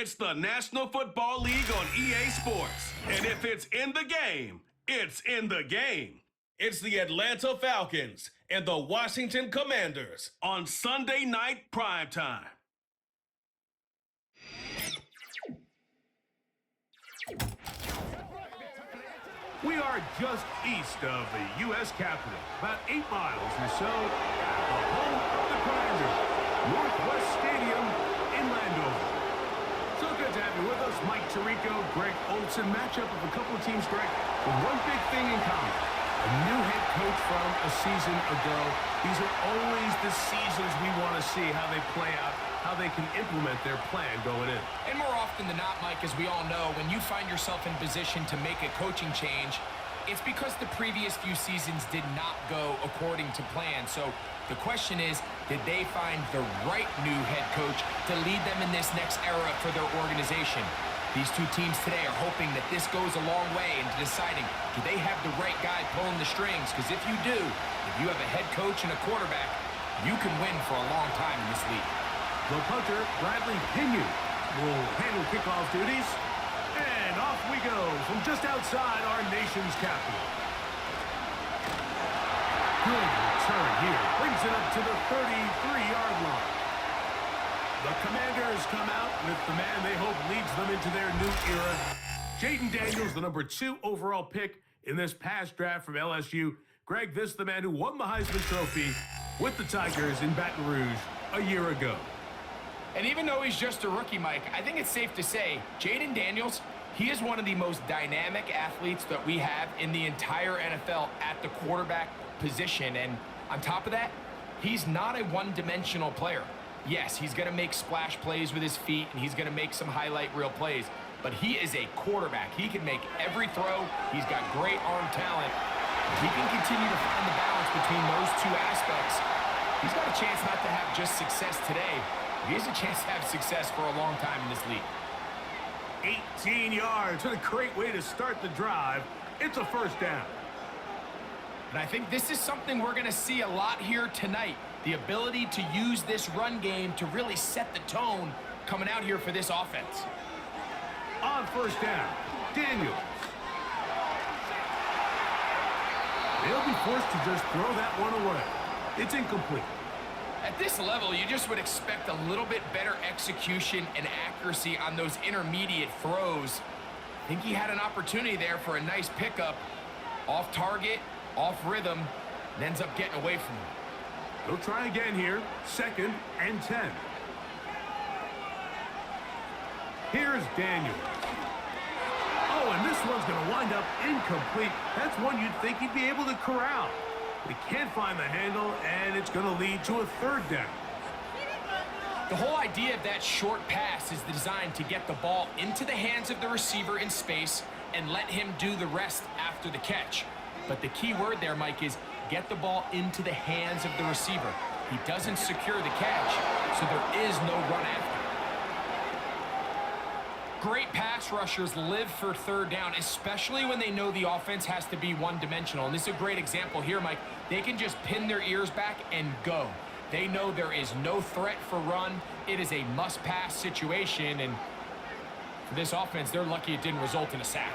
It's the National Football League on EA Sports. And if it's in the game, it's in the game. It's the Atlanta Falcons and the Washington Commanders on Sunday Night Primetime. We are just east of the U.S. Capitol, about 8 miles or so, at the home of the Commanders, Northwest Stadium in Landover. So good to have you with us. Mike Tirico, Greg Olson, matchup of a couple of teams, Greg, with one big thing in common. A new head coach from a season ago. These are always the seasons we want to see how they play out, how they can implement their plan going in. And more often than not, Mike, as we all know, when you find yourself in position to make a coaching change, it's because the previous few seasons did not go according to plan. So the question is, did they find the right new head coach to lead them in this next era for their organization? These two teams today are hoping that this goes a long way into deciding, do they have the right guy pulling the strings? Because if you do, if you have a head coach and a quarterback, you can win for a long time in this league. The punter, Bradley Pinion, will handle kickoff duties. And off we go from just outside our nation's capital. Good return here. Brings it up to the 33-yard line. The Commanders come out with the man they hope leads them into their new era. Jaden Daniels, the number 2 overall pick in this past draft from LSU. Greg, this is the man who won the Heisman Trophy with the Tigers in Baton Rouge a year ago. And even though he's just a rookie, Mike, I think it's safe to say Jaden Daniels, he is one of the most dynamic athletes that we have in the entire NFL at the quarterback position. And on top of that, he's not a one-dimensional player. Yes, he's going to make splash plays with his feet, and he's going to make some highlight reel plays. But he is a quarterback. He can make every throw. He's got great arm talent. If he can continue to find the balance between those two aspects, he's got a chance not to have just success today. He has a chance to have success for a long time in this league. 18 yards. What a great way to start the drive. It's a first down. And I think this is something we're going to see a lot here tonight. The ability to use this run game to really set the tone coming out here for this offense. On first down, Daniels. They'll be forced to just throw that one away. It's incomplete. At this level, you just would expect a little bit better execution and accuracy on those intermediate throws. I think he had an opportunity there for a nice pickup. Off target, off rhythm, and ends up getting away from him. They'll try again here. 2nd and 10. Here's Daniels. Oh, and this one's going to wind up incomplete. That's one you'd think he'd be able to corral. He can't find the handle, and it's going to lead to a 3rd down. The whole idea of that short pass is designed to get the ball into the hands of the receiver in space and let him do the rest after the catch. But the key word there, Mike, is get the ball into the hands of the receiver. He doesn't secure the catch, so there is no run after. Great pass rushers live for 3rd down, especially when they know the offense has to be one-dimensional. And this is a great example here, Mike. They can just pin their ears back and go. They know there is no threat for run. It is a must-pass situation, and for this offense, they're lucky it didn't result in a sack.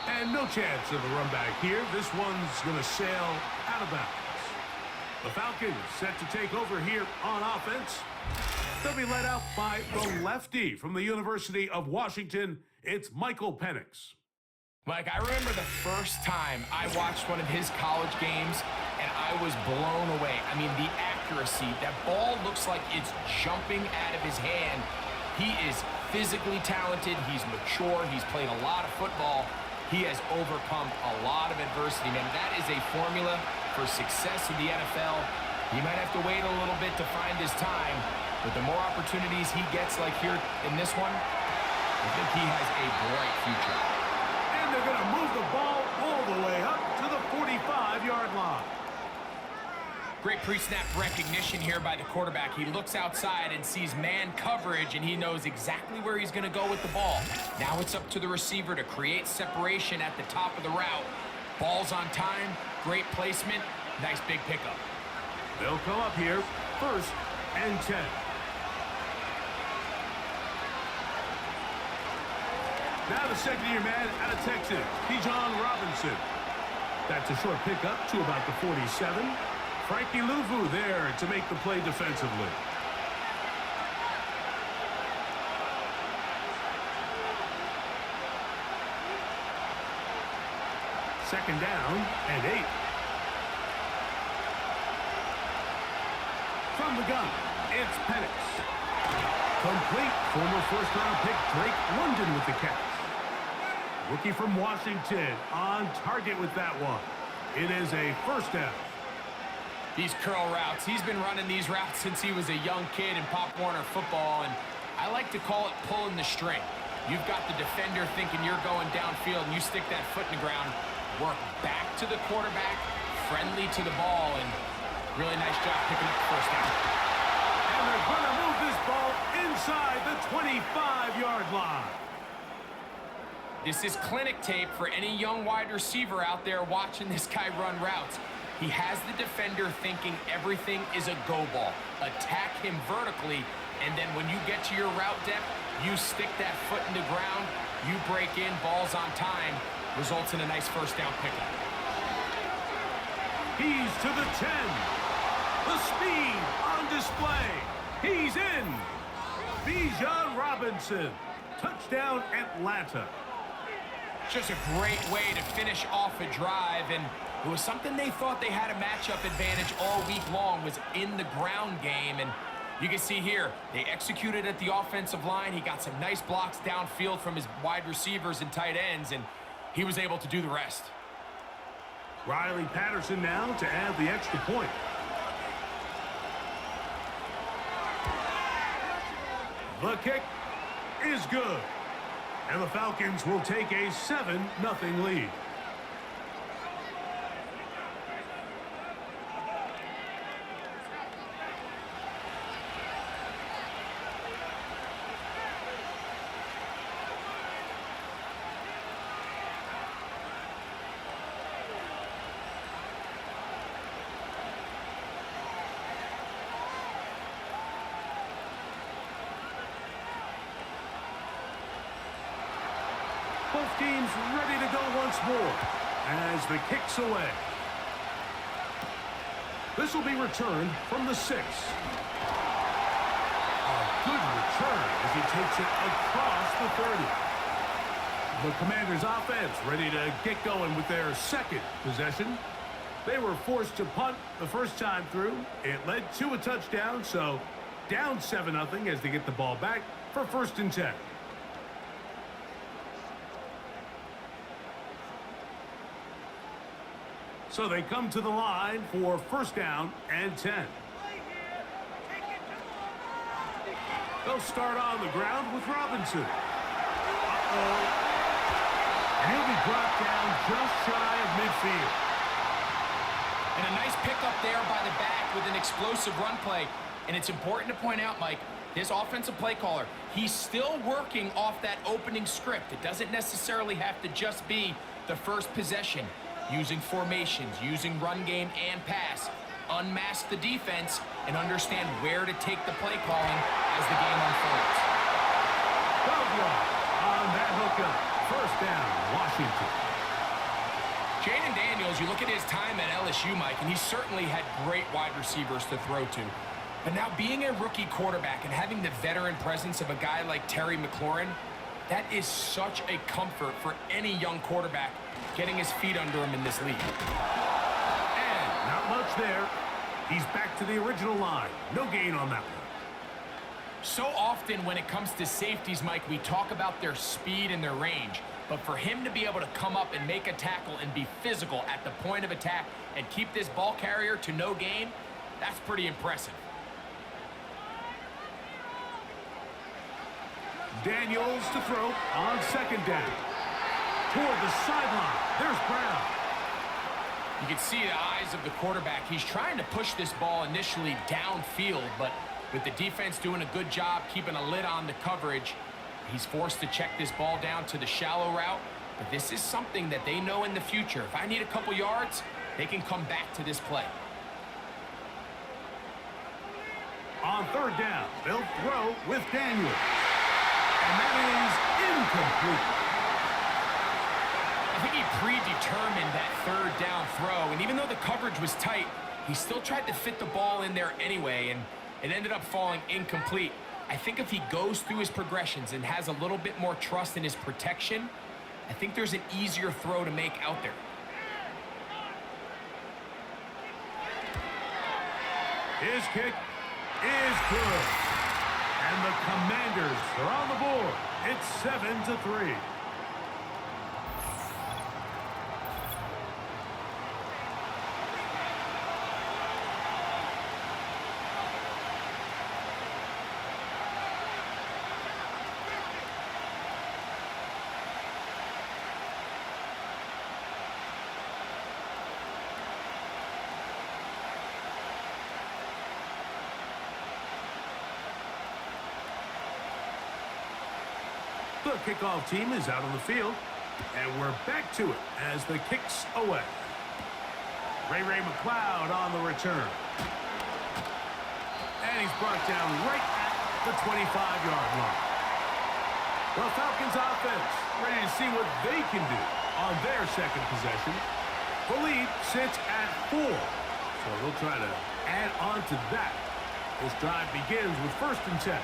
And no chance of a run back here. This one's going to sail out of bounds. The Falcons set to take over here on offense. They'll be led out by the lefty from the University of Washington. It's Michael Penix. Mike, I remember the first time I watched one of his college games, and I was blown away. I mean, the accuracy. That ball looks like it's jumping out of his hand. He is physically talented. He's mature. He's played a lot of football. He has overcome a lot of adversity, man. That is a formula for success in the NFL. He might have to wait a little bit to find his time, but the more opportunities he gets like here in this one, I think he has a bright future. And they're going to move the ball all the way up to the 45-yard line. Great pre-snap recognition here by the quarterback. He looks outside and sees man coverage, and he knows exactly where he's going to go with the ball. Now it's up to the receiver to create separation at the top of the route. Ball's on time, great placement, nice big pickup. They'll come up here, 1st and 10. Now the second-year man out of Texas, Bijan Robinson. That's a short pickup to about the 47. Frankie Louvu there to make the play defensively. Second down and 8. From the gun, it's Penix. Complete. Former first-round pick Drake London with the catch. Rookie from Washington on target with that one. It is a first down. These curl routes, he's been running these routes since he was a young kid in Pop Warner football, and I like to call it pulling the string. You've got the defender thinking you're going downfield, and you stick that foot in the ground, work back to the quarterback, friendly to the ball, and really nice job picking up the first down. And they're going to move this ball inside the 25-yard line. This is clinic tape for any young wide receiver out there watching this guy run routes. He has the defender thinking everything is a go ball. Attack him vertically, and then when you get to your route depth, you stick that foot in the ground, you break in, balls on time, results in a nice first down pickup. He's to the 10. The speed on display. He's in. Bijan Robinson. Touchdown, Atlanta. Just a great way to finish off a drive, and it was something they thought they had a matchup advantage all week long, was in the ground game, and you can see here, they executed at the offensive line. He got some nice blocks downfield from his wide receivers and tight ends, and he was able to do the rest. Riley Patterson now to add the extra point. The kick is good. And the Falcons will take a 7-0 lead. Both teams ready to go once more as the kick's away. This will be returned from the 6. A good return as he takes it across the 30. The Commanders' offense ready to get going with their second possession. They were forced to punt the first time through. It led to a touchdown, so down 7-0 as they get the ball back for 1st and 10. So they come to the line for 1st down and 10. They'll start on the ground with Robinson. And he'll be brought down just shy of midfield. And a nice pickup there by the back with an explosive run play. And it's important to point out, Mike, this offensive play caller, he's still working off that opening script. It doesn't necessarily have to just be the first possession. Using formations, using run game and pass. Unmask the defense and understand where to take the play calling as the game unfolds. On that hookup. 1st down, Washington. Jaden Daniels, you look at his time at LSU, Mike, and he certainly had great wide receivers to throw to. But now being a rookie quarterback and having the veteran presence of a guy like Terry McLaurin, that is such a comfort for any young quarterback getting his feet under him in this league. And not much there. He's back to the original line. No gain on that one. So often when it comes to safeties, Mike, we talk about their speed and their range. But for him to be able to come up and make a tackle and be physical at the point of attack and keep this ball carrier to no gain, that's pretty impressive. Daniels to throw on 2nd down. Toward the sideline. There's Brown. You can see the eyes of the quarterback. He's trying to push this ball initially downfield, but with the defense doing a good job keeping a lid on the coverage, he's forced to check this ball down to the shallow route. But this is something that they know in the future. If I need a couple yards, they can come back to this play. On 3rd down, they'll throw with Daniels. And that is incomplete. think he predetermined that third down throw, and even though the coverage was tight, he still tried to fit the ball in there anyway, and it ended up falling incomplete. I think if he goes through his progressions and has a little bit more trust in his protection, I think there's an easier throw to make out there. His kick is good. And the Commanders are on the board. It's 7-3. The kickoff team is out on the field, and we're back to it as the kick's away. Ray McLeod on the return. And he's brought down right at the 25-yard line. The Falcons offense ready to see what they can do on their second possession. The lead sits at 4, so they'll try to add on to that. This drive begins with 1st and 10.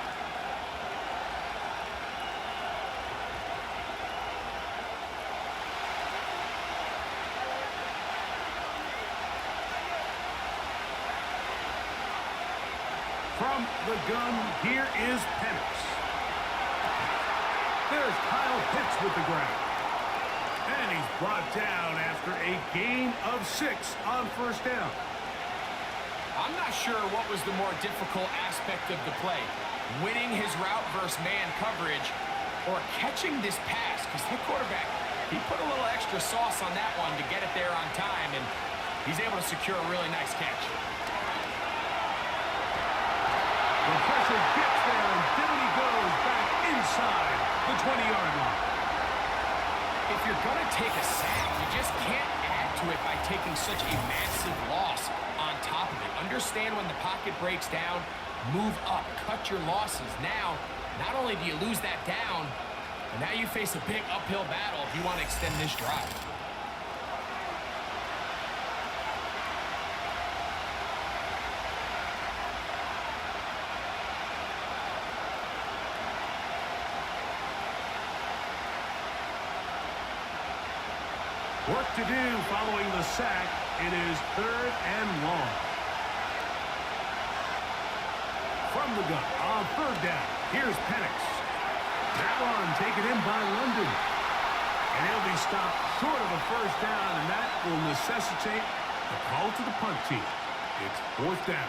From the gun, here is Penix. There's Kyle Pitts with the ground. And he's brought down after a gain of 6 on 1st down. I'm not sure what was the more difficult aspect of the play, winning his route versus man coverage or catching this pass, because the quarterback, he put a little extra sauce on that one to get it there on time, and he's able to secure a really nice catch. The pressure gets there, and down he goes back inside the 20-yard line. If you're going to take a sack, you just can't add to it by taking such a massive loss on top of it. Understand when the pocket breaks down, move up, cut your losses. Now, not only do you lose that down, but now you face a big uphill battle if you want to extend this drive. Work to do following the sack. It is 3rd and long. From the gun on 3rd down. Here's Penix. That one taken in by London. And he'll be stopped short of a 1st down, and that will necessitate a call to the punt team. It's 4th down.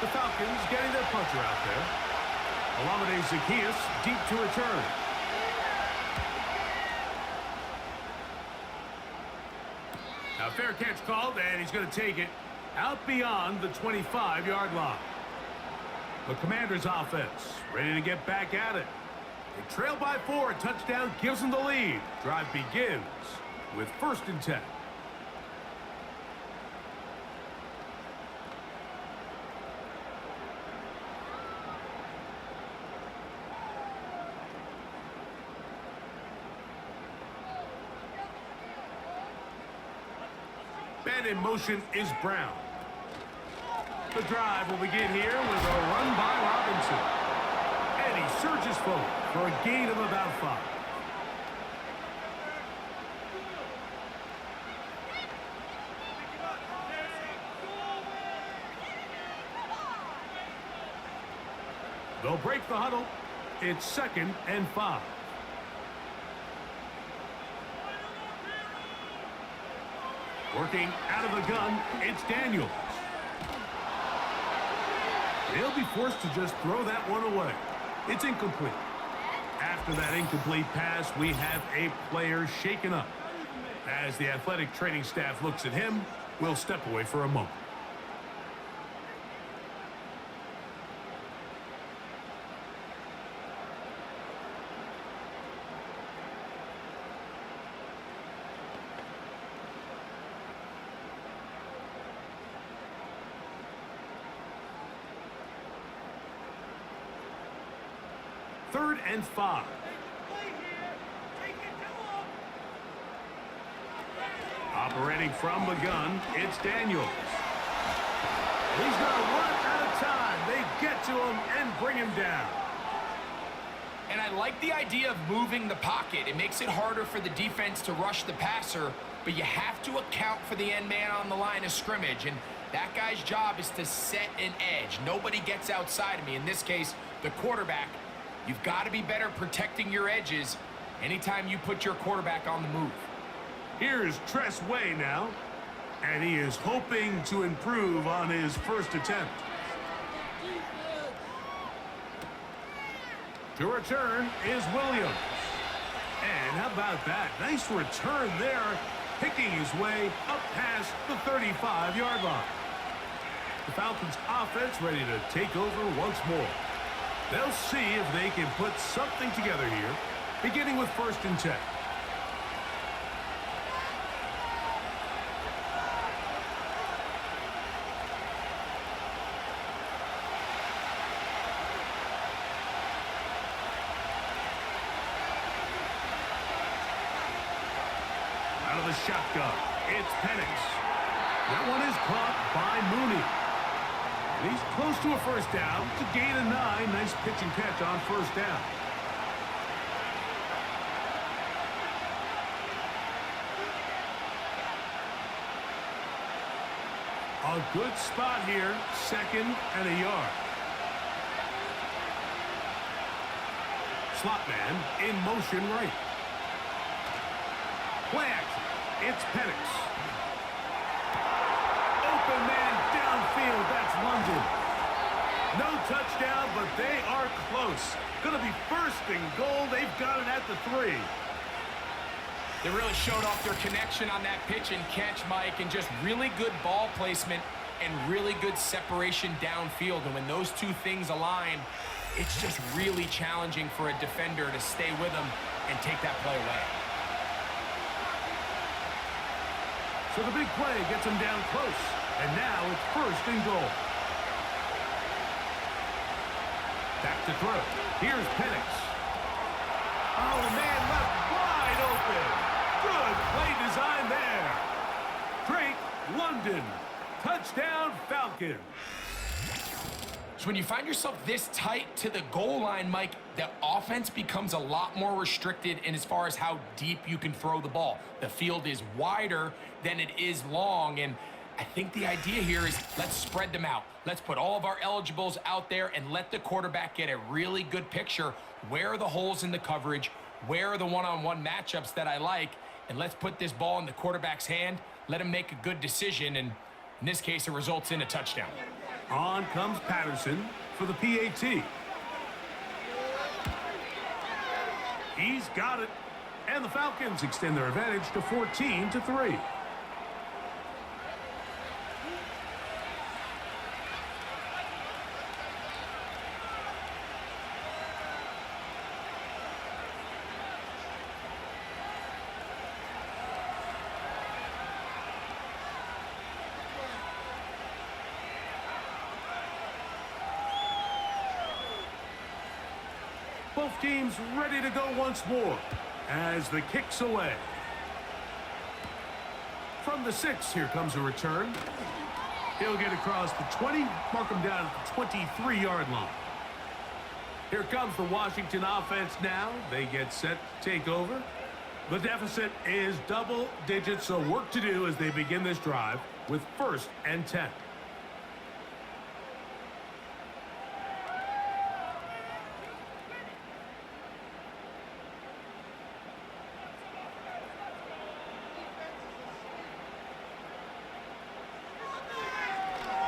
The Falcons getting their puncher out there. Olamide Zaccheaus deep to return. Now fair catch called, and he's going to take it out beyond the 25-yard line. The Commanders offense ready to get back at it. They trail by 4. A touchdown gives them the lead. Drive begins with 1st and 10. And in motion is Brown. The drive will begin here with a run by Robinson. And he surges forward for a gain of about 5. They'll break the huddle. It's 2nd and 5. Working out of the gun, it's Daniels. They'll be forced to just throw that one away. It's incomplete. After that incomplete pass, we have a player shaken up. As the athletic training staff looks at him, we'll step away for a moment. 3rd and 5. Operating from the gun, it's Daniels. He's going to run out of time. They get to him and bring him down. And I like the idea of moving the pocket. It makes it harder for the defense to rush the passer, but you have to account for the end man on the line of scrimmage, and that guy's job is to set an edge. Nobody gets outside of me. In this case, the quarterback. You've got to be better protecting your edges anytime you put your quarterback on the move. Here's Tress Way now, and he is hoping to improve on his first attempt. To return is Williams. And how about that? Nice return there, picking his way up past the 35-yard line. The Falcons offense ready to take over once more. They'll see if they can put something together here, beginning with 1st and 10. Out of the shotgun, it's Penix. That one is caught by Mooney. And he's close to a first down to gain a 9. Nice pitch and catch on first down. A good spot here, 2nd and a yard. Slot man in motion right. Play action. It's Penix. Open man downfield. That's London. No touchdown, but they are close. Going to be 1st and goal. They've got it at the 3. They really showed off their connection on that pitch and catch, Mike, and just really good ball placement and really good separation downfield. And when those two things align, it's just really challenging for a defender to stay with them and take that play away. So the big play gets him down close. And now it's 1st and goal. Back to throw. Here's Penix. Oh, man, left wide open. Good play design there. Drake London. Touchdown, Falcons. So when you find yourself this tight to the goal line, Mike, the offense becomes a lot more restricted in as far as how deep you can throw the ball. The field is wider than it is long, and I think the idea here is let's spread them out. Let's put all of our eligibles out there and let the quarterback get a really good picture. Where are the holes in the coverage? Where are the one-on-one matchups that I like? And let's put this ball in the quarterback's hand. Let him make a good decision, and in this case, it results in a touchdown. On comes Patterson for the PAT. He's got it. And the Falcons extend their advantage to 14-3. Both teams ready to go once more as the kick's away. From the 6, here comes a return. He'll get across the 20, mark him down at the 23-yard line. Here comes the Washington offense now. They get set to take over. The deficit is double digits, so work to do as they begin this drive with 1st and 10.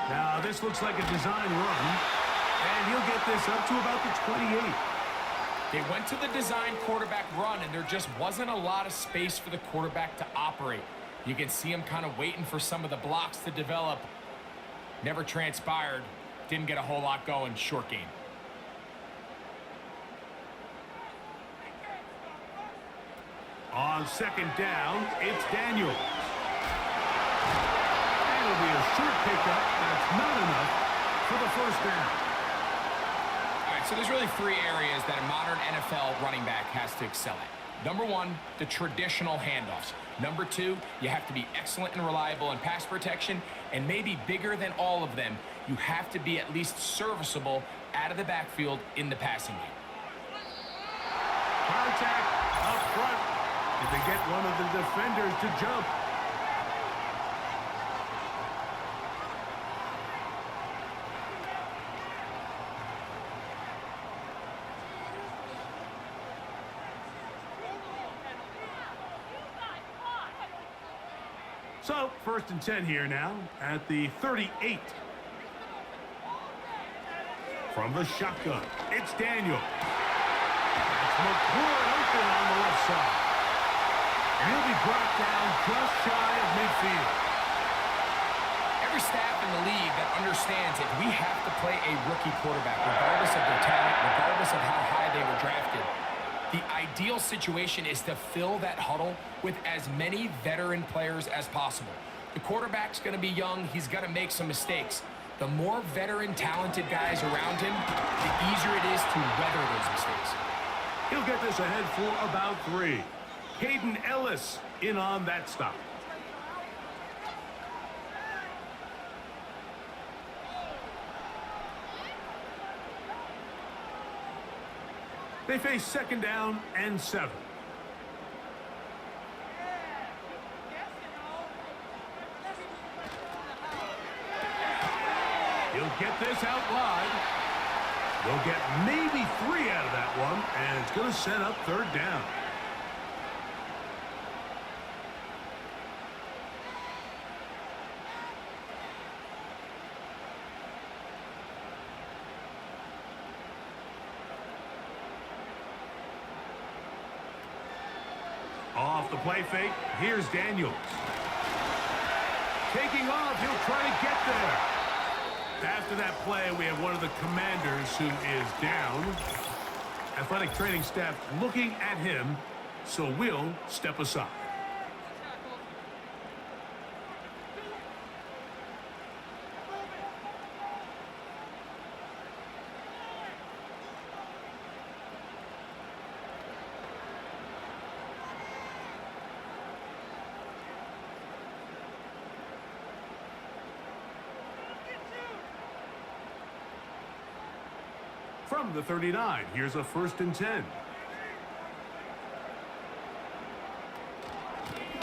Now, this looks like a design run, and he'll get this up to about the 28. They went to the design quarterback run, and there just wasn't a lot of space for the quarterback to operate. You can see him kind of waiting for some of the blocks to develop. Never transpired. Didn't get a whole lot going. Short game. On 2nd down, it's Daniels. It'll be a short pickup. That's not enough for the 1st down. All right, So there's really three areas that a modern NFL running back has to excel at. Number one, the traditional handoffs. Number two, you have to be excellent and reliable in pass protection. And maybe bigger than all of them, you have to be at least serviceable out of the backfield in the passing game. Contact up front. Did they get one of the defenders to jump? So, 1st and 10 here now at the 38. From the shotgun, it's Daniel. That's McCoy open on the left side. And he'll be brought down just shy of midfield. Every staff in the league that understands it, we have to play a rookie quarterback, regardless of their talent, regardless of how high they were drafted. The ideal situation is to fill that huddle with as many veteran players as possible. The quarterback's going to be young. He's going to make some mistakes. The more veteran, talented guys around him, the easier it is to weather those mistakes. He'll get this ahead for about 3. Caden Ellis in on that stop. They face 2nd down and 7. He'll get this out wide. They'll get maybe 3 out of that one, and it's going to set up 3rd down. Off the play fake, here's Daniels. Taking off, he'll try to get there. After that play, we have one of the Commanders who is down. Athletic training staff looking at him, so we'll step aside. From the 39, here's a 1st and 10.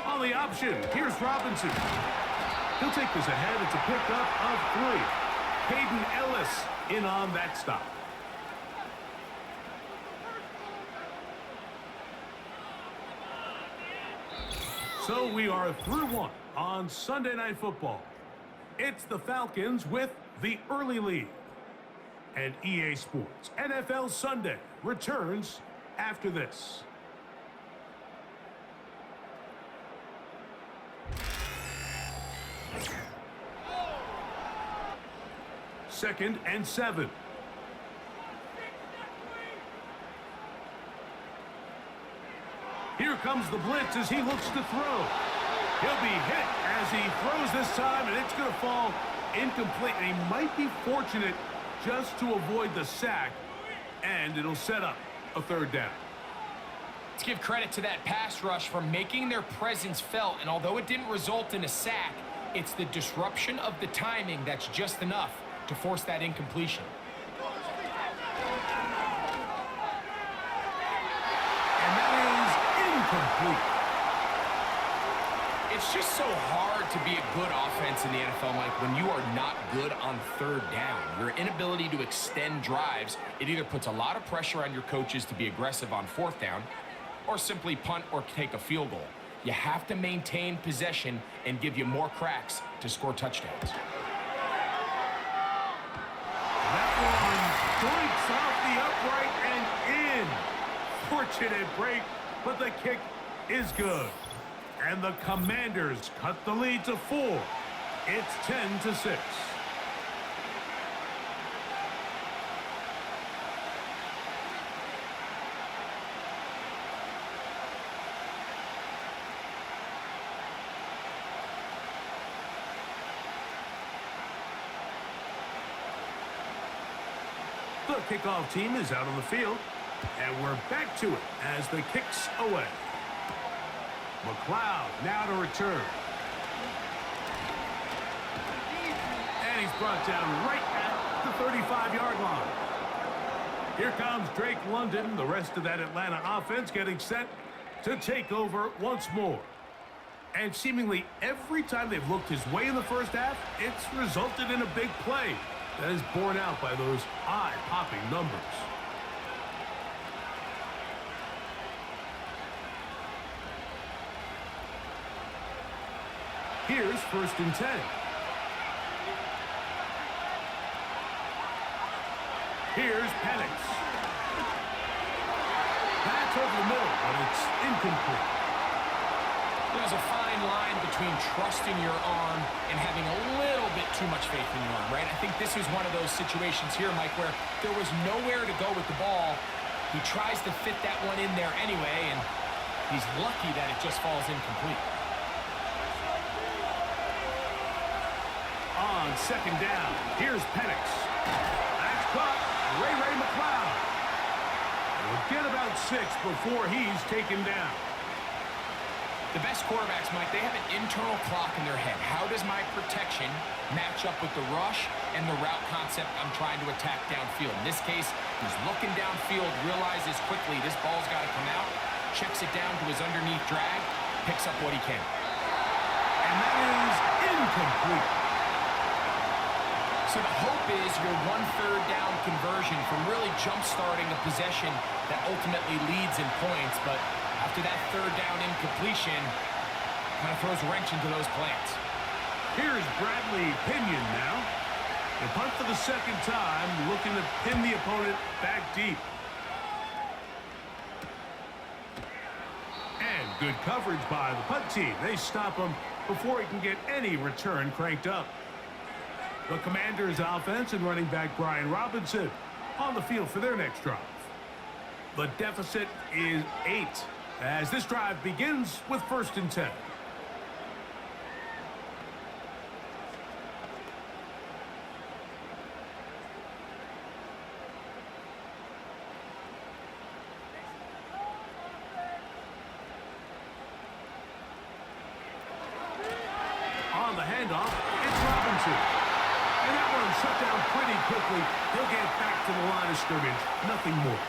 On the option, here's Robinson. He'll take this ahead. It's a pickup of 3. Caden Ellis in on that stop. So we are through 1 on Sunday Night Football. It's the Falcons with the early lead. And EA Sports NFL Sunday returns after this. Second and 7. Here comes the blitz as he looks to throw. He'll be hit as he throws this time, and it's going to fall incomplete. And he might be fortunate just to avoid the sack, and it'll set up a 3rd down. Let's give credit to that pass rush for making their presence felt, and although it didn't result in a sack, it's the disruption of the timing that's just enough to force that incompletion. And that is incomplete. It's just so hard to be a good offense in the NFL, Mike, when you are not good on 3rd down. Your inability to extend drives, it either puts a lot of pressure on your coaches to be aggressive on 4th down or simply punt or take a field goal. You have to maintain possession and give you more cracks to score touchdowns. That one joints off the upright and in. Fortunate break, but the kick is good. And the Commanders cut the lead to 4. It's 10-6. The kickoff team is out on the field, and we're back to it as the kick's away. McLeod now to return. And he's brought down right at the 35-yard line. Here comes Drake London. The rest of that Atlanta offense getting set to take over once more. And seemingly every time they've looked his way in the first half, it's resulted in a big play that is borne out by those eye-popping numbers. Here's 1st and 10. Here's Penix. That's over the middle, but it's incomplete. There's a fine line between trusting your arm and having a little bit too much faith in your arm, right? I think this is one of those situations here, Mike, where there was nowhere to go with the ball. He tries to fit that one in there anyway, and he's lucky that it just falls incomplete. On 2nd down, here's Penix. That's caught. Ray McLeod. We'll get about 6 before he's taken down. The best quarterbacks, Mike, they have an internal clock in their head. How does my protection match up with the rush and the route concept I'm trying to attack downfield? In this case, he's looking downfield, realizes quickly this ball's got to come out, checks it down to his underneath drag, picks up what he can. And that is incomplete. So the hope is your 1/3 down conversion from really jump-starting a possession that ultimately leads in points, but after that 3rd down incompletion, kind of throws a wrench into those plans. Here's Bradley Pinion now. The punt for the 2nd time, looking to pin the opponent back deep. And good coverage by the punt team. They stop him before he can get any return cranked up. The Commanders' offense and running back Brian Robinson on the field for their next drive. The deficit is 8 as this drive begins with 1st and 10. On the handoff, it's Robinson. And that one shut down pretty quickly. He'll get back to the line of scrimmage. Nothing more.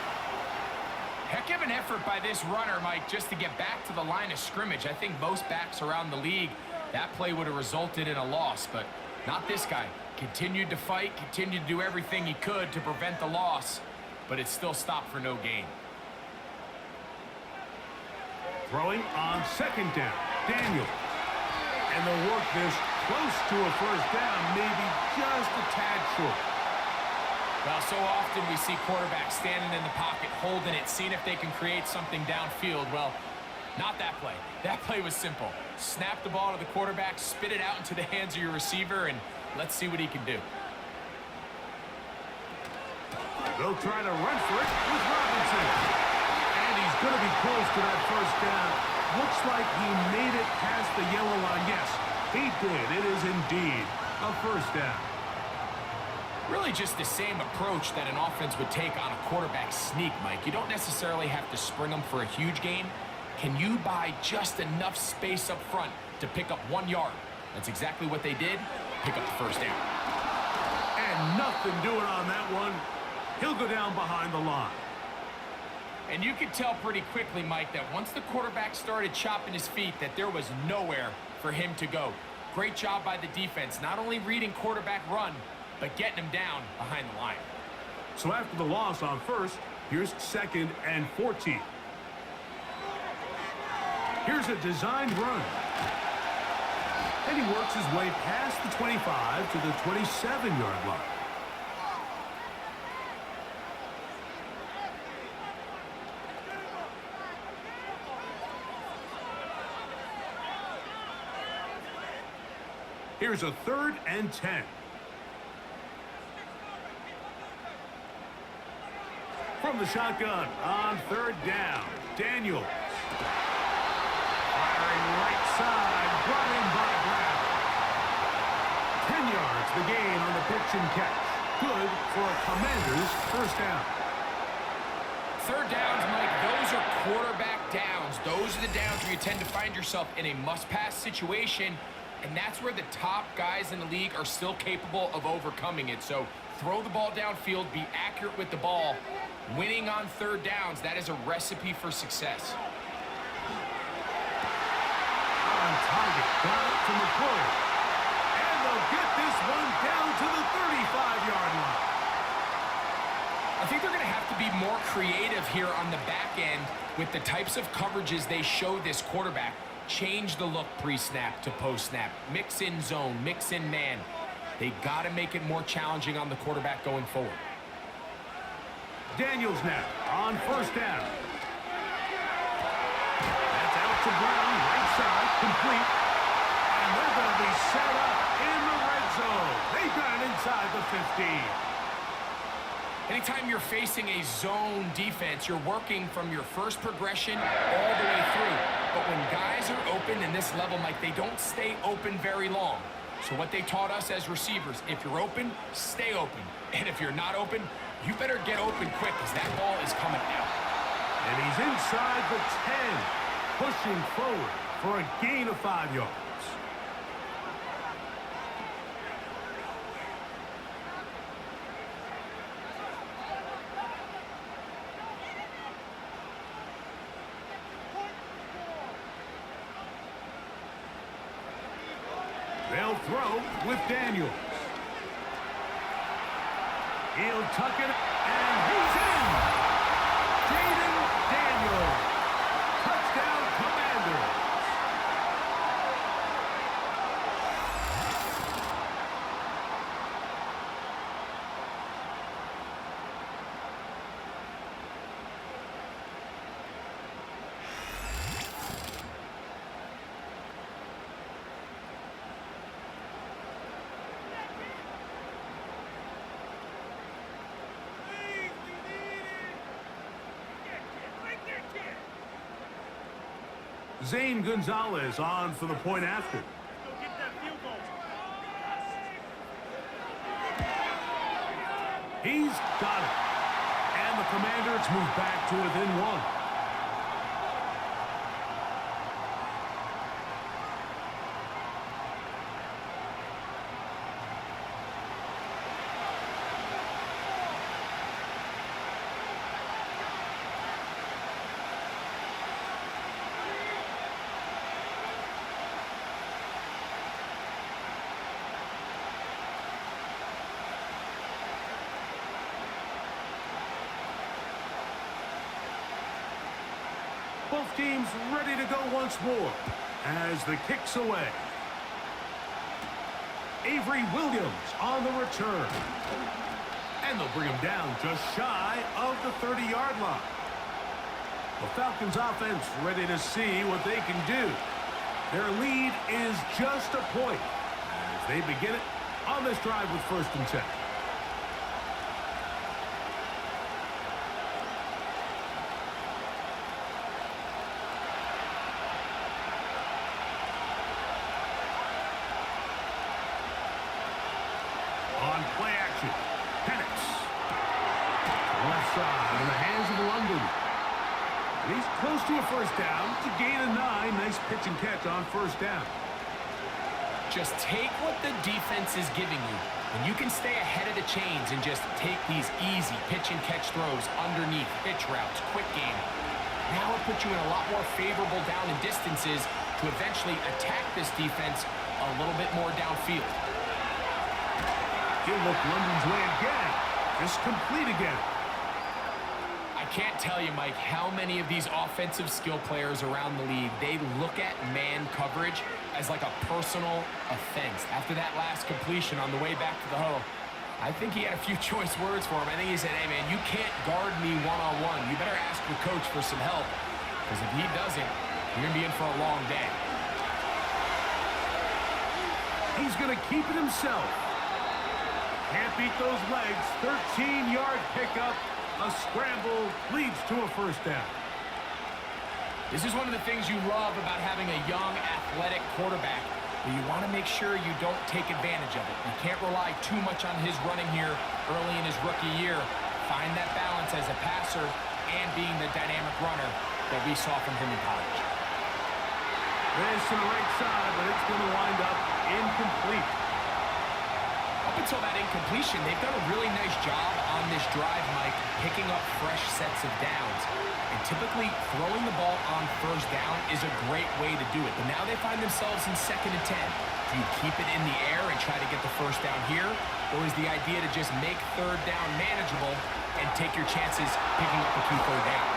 Heck of an effort by this runner, Mike, just to get back to the line of scrimmage. I think most backs around the league, that play would have resulted in a loss, but not this guy. Continued to fight, continued to do everything he could to prevent the loss, but it still stopped for no gain. Throwing on 2nd down, Daniel. And they'll work this close to a 1st down, maybe just a tad short. Well, so often we see quarterbacks standing in the pocket, holding it, seeing if they can create something downfield. Well, not that play. That play was simple. Snap the ball to the quarterback, spit it out into the hands of your receiver, and let's see what he can do. They'll try to run for it with Robinson. And he's going to be close to that 1st down. Looks like he made it past the yellow line. Yes, he did. It is indeed a 1st down. Really just the same approach that an offense would take on a quarterback sneak, Mike. You don't necessarily have to spring them for a huge gain. Can you buy just enough space up front to pick up 1 yard? That's exactly what they did. Pick up the 1st down. And nothing doing on that one. He'll go down behind the line. And you could tell pretty quickly, Mike, that once the quarterback started chopping his feet, that there was nowhere for him to go. Great job by the defense, not only reading quarterback run, but getting him down behind the line. So after the loss on 1st, here's 2nd and 14. Here's a designed run. And he works his way past the 25 to the 27-yard line. Here's a 3rd and 10. From the shotgun on 3rd down, Daniels. Firing right side, brought in by Brown. 10 yards the gain on the pitch and catch. good for a Commanders first down. Third downs, Mike, those are quarterback downs. Those are the downs where you tend to find yourself in a must-pass situation, and that's where the top guys in the league are still capable of overcoming it. So throw the ball downfield, be accurate with the ball. Winning on third downs, that is a recipe for success. On target, got it to McCoy. And they'll get this one down to the 35-yard line. I think they're going to have to be more creative here on the back end with the types of coverages they show this quarterback. Change the look pre-snap to post-snap. Mix in zone, mix in man. They got to make it more challenging on the quarterback going forward. Daniels now on first down. That's out to Brown, right side, complete. And they're going to be set up in the red zone. They got it inside the 15. Anytime you're facing a zone defense, you're working from your first progression all the way through. But when guys are open in this level, Mike, they don't stay open very long. So what they taught us as receivers, if you're open, stay open. And if you're not open, you better get open quick because that ball is coming out. And he's inside the 10, pushing forward for a gain of 5 yards. They'll throw with Daniels. He'll tuck it, and he's in! Jaden Daniels. Touchdown, Commanders. Zane Gonzalez on for the point after. He's got it. And the Commanders move back to within 1. Both teams ready to go once more as the kick's away. Avery Williams on the return. And they'll bring him down just shy of the 30-yard line. The Falcons offense ready to see what they can do. Their lead is just a point as they begin it on this drive with 1st and 10. On play action, Penix. Left side in the hands of London. And he's close to a first down. It's a gain of 9. Nice pitch and catch on first down. Just take what the defense is giving you, and you can stay ahead of the chains and just take these easy pitch and catch throws underneath, pitch routes, quick game. Now it puts you in a lot more favorable down and distances to eventually attack this defense a little bit more downfield. He'll look London's way again. Just complete again. I can't tell you, Mike, how many of these offensive skill players around the league, they look at man coverage as like a personal offense. After that last completion on the way back to the huddle, I think he had a few choice words for him. I think he said, hey, man, you can't guard me one-on-one. You better ask your coach for some help, because if he doesn't, you're going to be in for a long day. He's going to keep it himself. Can't beat those legs. 13-yard pickup. A scramble leads to a first down. This is one of the things you love about having a young, athletic quarterback. but you want to make sure you don't take advantage of it. You can't rely too much on his running here early in his rookie year. Find that balance as a passer and being the dynamic runner that we saw from him in college. This to the right side, but it's going to wind up incomplete. Up until that incompletion, they've done a really nice job on this drive, Mike, picking up fresh sets of downs. And typically, throwing the ball on first down is a great way to do it. But now they find themselves in 2nd and 10. Do you keep it in the air and try to get the first down here? Or is the idea to just make 3rd down manageable and take your chances picking up a key 3rd down?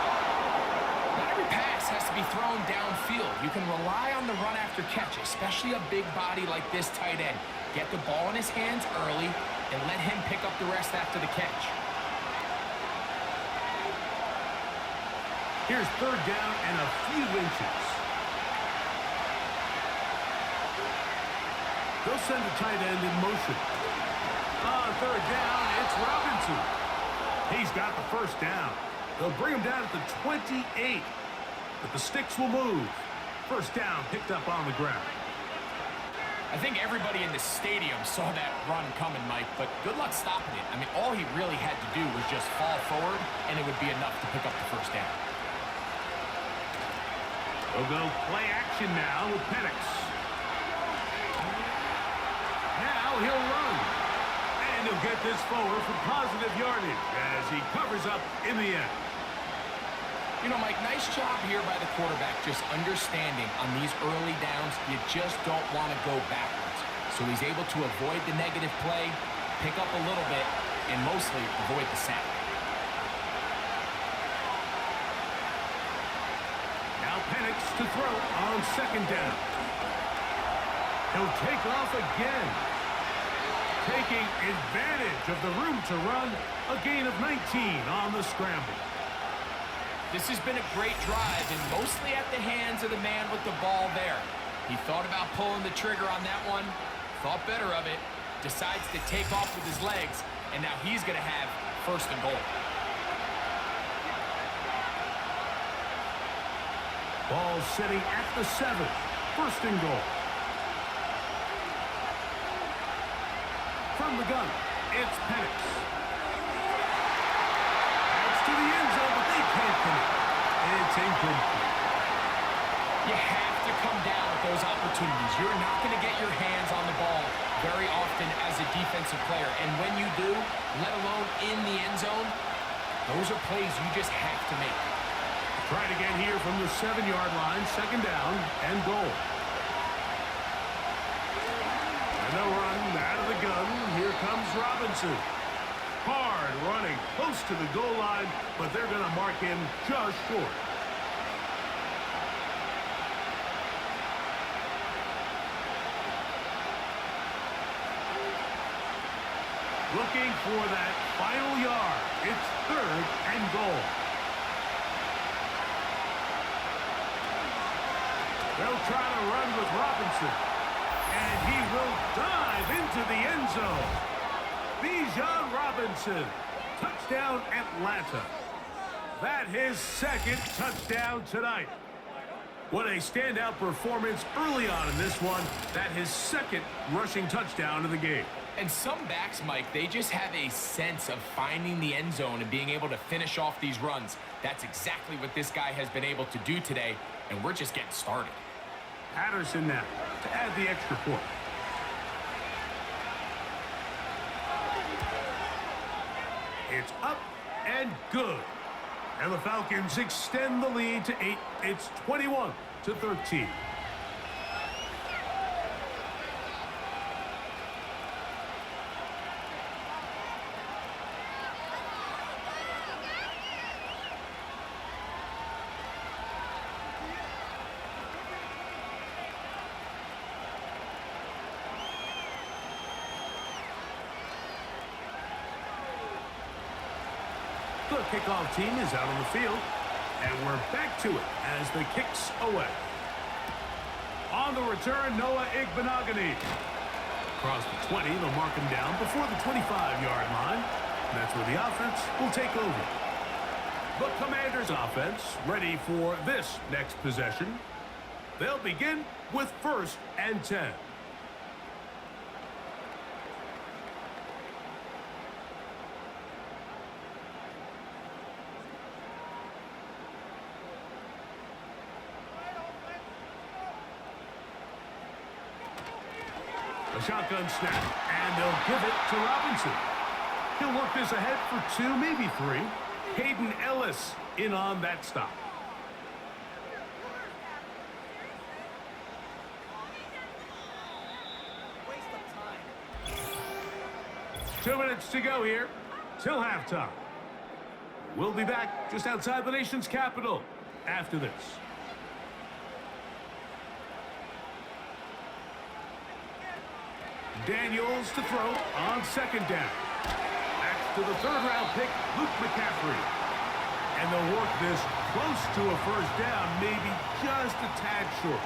Not every pass has to be thrown downfield. You can rely on the run after catch, especially a big body like this tight end. Get the ball in his hands early and let him pick up the rest after the catch. Here's 3rd down and a few inches. They'll send the tight end in motion. On 3rd down, it's Robinson. He's got the first down. They'll bring him down at the 28. But the sticks will move. First down picked up on the ground. I think everybody in the stadium saw that run coming, Mike, but good luck stopping it. I mean, all he really had to do was just fall forward, and it would be enough to pick up the first down. They'll go play action now with Penix. Now he'll run. And he'll get this forward for positive yardage as he covers up in the end. You know, Mike, nice job here by the quarterback just understanding on these early downs you just don't want to go backwards. So he's able to avoid the negative play, pick up a little bit, and mostly avoid the sack. Now Penix to throw on 2nd down. He'll take off again. Taking advantage of the room to run, a gain of 19 on the scramble. This has been a great drive, and mostly at the hands of the man with the ball there. He thought about pulling the trigger on that one, thought better of it, decides to take off with his legs, and now he's going to have 1st and goal. Ball sitting at the 7. 1st and goal. From the gun, it's Penix. That's to the end zone, but they can't connect. It's incomplete. You have to come down with those opportunities. You're not going to get your hands on the ball very often as a defensive player. And when you do, let alone in the end zone, those are plays you just have to make. Try it again here from the 7-yard line. 2nd down and goal. And they'll run out of the gun. Here comes Robinson. Hard running close to the goal line, but they're going to mark him just short. Looking for that final yard. It's 3rd and goal. They'll try to run with Robinson. And he will dive into the end zone. Bijan Robinson. Touchdown, Atlanta. That his 2nd touchdown tonight. What a standout performance early on in this one. That his 2nd rushing touchdown of the game. And some backs, Mike, they just have a sense of finding the end zone and being able to finish off these runs. That's exactly what this guy has been able to do today, and we're just getting started. Patterson now to add the extra point. It's up and good. And the Falcons extend the lead to 8. It's 21-13. The kickoff team is out on the field, and we're back to it as the kick's away. On the return, Noah Igbenogany. Across the 20, they'll mark him down before the 25-yard line. And that's where the offense will take over. The Commanders' offense ready for this next possession. They'll begin with 1st and 10. A shotgun snap, and they'll give it to Robinson. He'll work this ahead for 2, maybe 3. Hayden Ellis in on that stop. Waste of time. 2 minutes to go here till halftime. We'll be back just outside the nation's capital after this. Daniels to throw on second down. Back to the third-round pick, Luke McCaffrey. And they'll work this close to a first down, maybe just a tad short.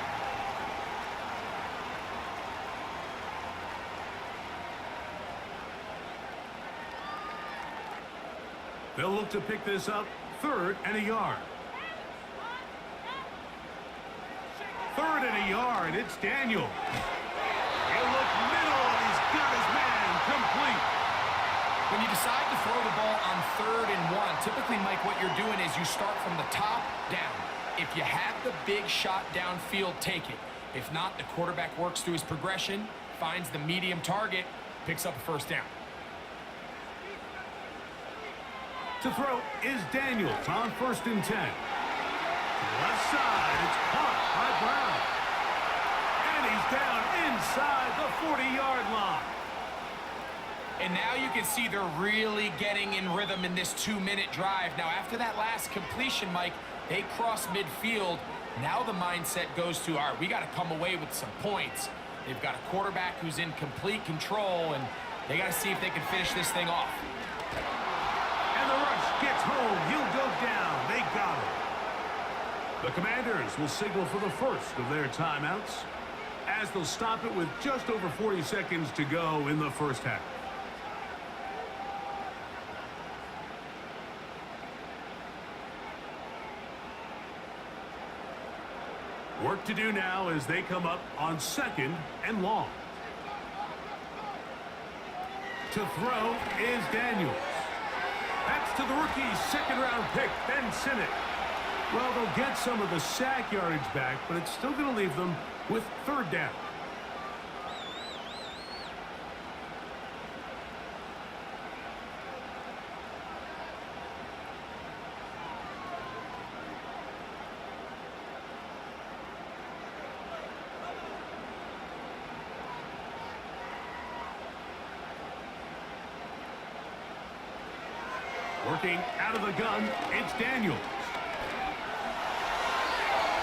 They'll look to pick this up, 3rd and a yard. 3rd and a yard, it's Daniels. He'll look middle, and he's got his man complete. When you decide to throw the ball on 3rd and 1, typically, Mike, what you're doing is you start from the top down. If you have the big shot downfield, take it. If not, the quarterback works through his progression, finds the medium target, picks up a first down. To throw is Daniels on 1st and 10. To the left side, it's caught by Brown. And he's down inside the 40-yard line. And now you can see they're really getting in rhythm in this 2-minute drive. Now, after that last completion, Mike, they cross midfield. Now the mindset goes to, all right, we got to come away with some points. They've got a quarterback who's in complete control, and they got to see if they can finish this thing off. And the rush gets home. He'll go down. They got him. The Commanders will signal for the first of their timeouts as they'll stop it with just over 40 seconds to go in the first half. Work to do now as they come up on 2nd and long. To throw is Daniels. That's to the rookie 2nd-round pick, Ben Sinnott. Well, they'll get some of the sack yardage back, but it's still going to leave them with 3rd down. Working out of the gun, it's Daniels.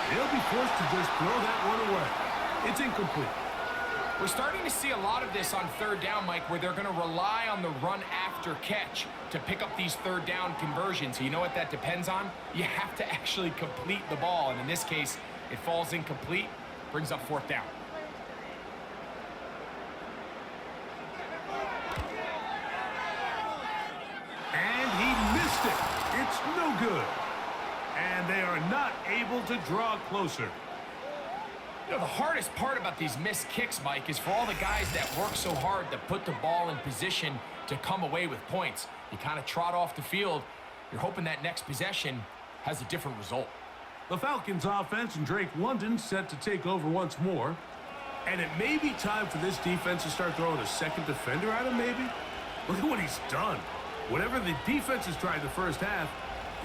He'll be forced to just throw that one away. It's incomplete. We're starting to see a lot of this on 3rd down, Mike, where they're going to rely on the run after catch to pick up these 3rd down conversions. So you know what that depends on? You have to actually complete the ball. And in this case, it falls incomplete, brings up 4th down. And he missed it. It's no good. And they are not able to draw closer. You know, the hardest part about these missed kicks, Mike, is for all the guys that work so hard to put the ball in position to come away with points. You kind of trot off the field. You're hoping that next possession has a different result. The Falcons offense and Drake London set to take over once more. And it may be time for this defense to start throwing a second defender at him, maybe. Look at what he's done. Whatever the defense has tried the first half,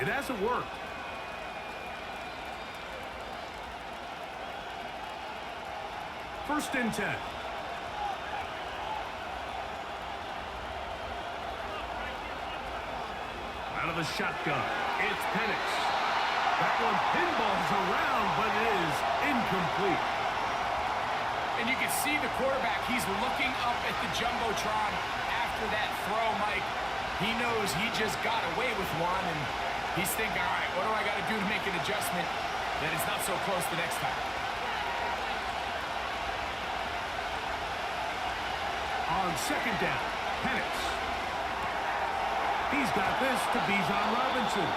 it hasn't worked. First and 10. Out of the shotgun, it's Penix. That one pinballs around, but it is incomplete. And you can see the quarterback, he's looking up at the Jumbotron after that throw, Mike. He knows he just got away with one, and he's thinking, all right, what do I got to do to make an adjustment that it's not so close the next time? On second down, Penix. He's got this to Bijan Robinson.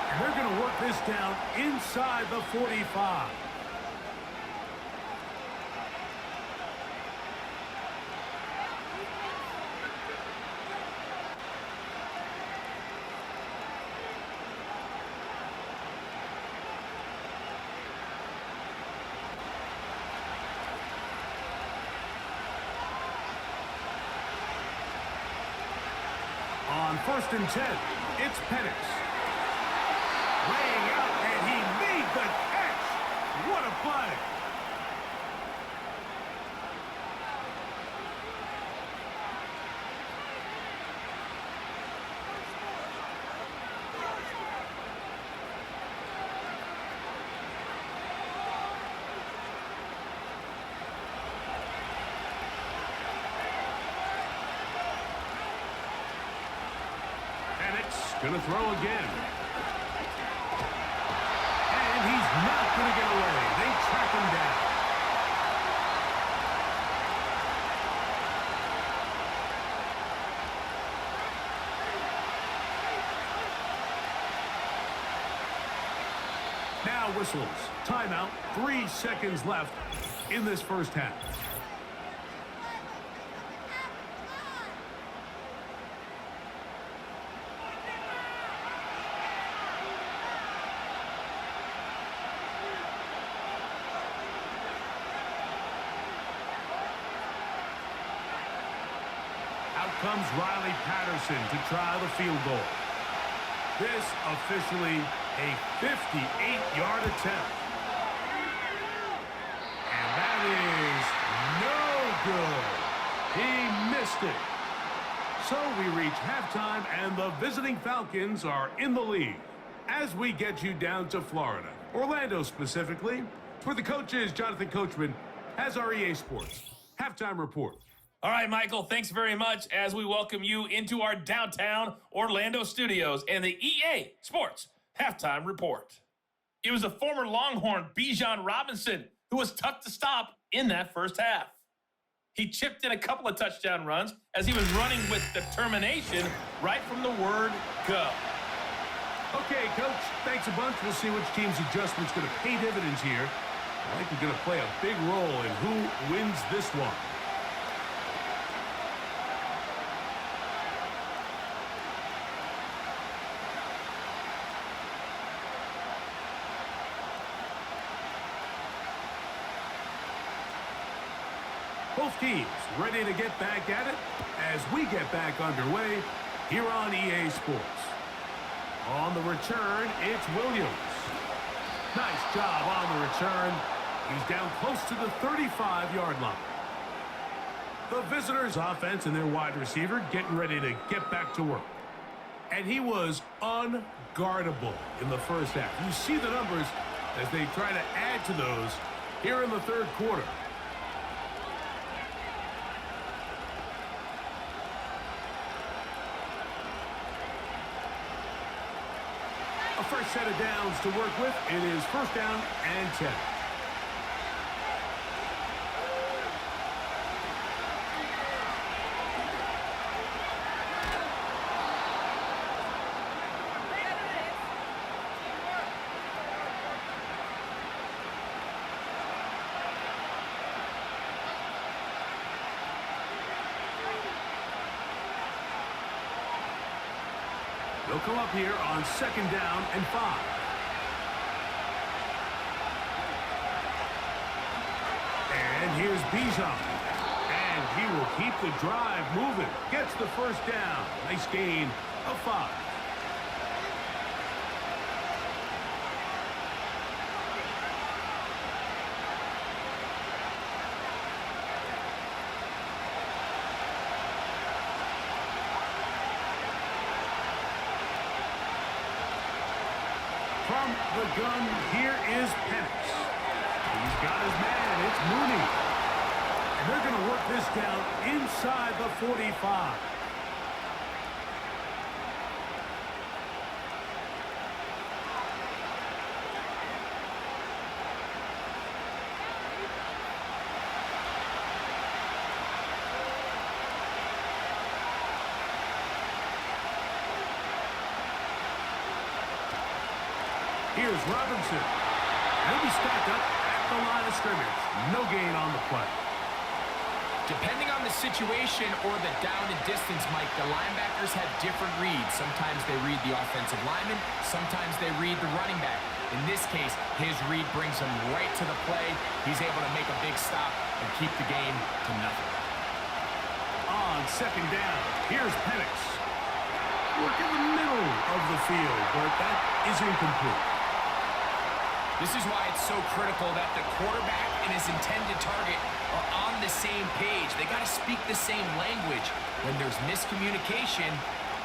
And they're going to work this down inside the 45. first and 10. It's Penix. Laying out, and he made the catch. What a play. Penix going to throw again. And he's not going to get away. They track him down. Now whistles. Timeout. 3 seconds left in this first half. Out comes Riley Patterson to try the field goal. This officially a 58-yard attempt. And that is no good. He missed it. So we reach halftime, and the visiting Falcons are in the lead. As we get you down to Florida, Orlando specifically, where the coach is, Jonathan Coachman, has our EA Sports halftime report. All right, Michael, thanks very much as we welcome you into our downtown Orlando studios and the EA Sports Halftime Report. It was the former Longhorn Bijan Robinson who was tough to stop in that first half. He chipped in a couple of touchdown runs as he was running with determination right from the word go. Okay, Coach, thanks a bunch. We'll see which team's adjustment's going to pay dividends here. I think we're going to play a big role in who wins this one. Both teams ready to get back at it as we get back underway here on EA Sports. On the return, it's Williams. Nice job on the return. He's down close to the 35-yard line. The visitors' offense and their wide receiver getting ready to get back to work. And he was unguardable in the first half. You see the numbers as they try to add to those here in the third quarter. A fresh set of downs to work with. It is first down and 10. They'll come up here on second down and 5. And here's Bijan. And he will keep the drive moving. Gets the first down. Nice gain of 5. From the gun, here is Penix. He's got his man. It's Mooney. And they're going to work this down inside the 45. Here's Robinson. He'll be stacked up at the line of scrimmage. No gain on the play. Depending on the situation or the down and distance, Mike, the linebackers have different reads. Sometimes they read the offensive lineman. Sometimes they read the running back. In this case, his read brings him right to the play. He's able to make a big stop and keep the game to nothing. On second down, here's Penix. work in the middle of the field, but that is incomplete. This is why it's so critical that the quarterback and his intended target are on the same page. They got to speak the same language. When there's miscommunication,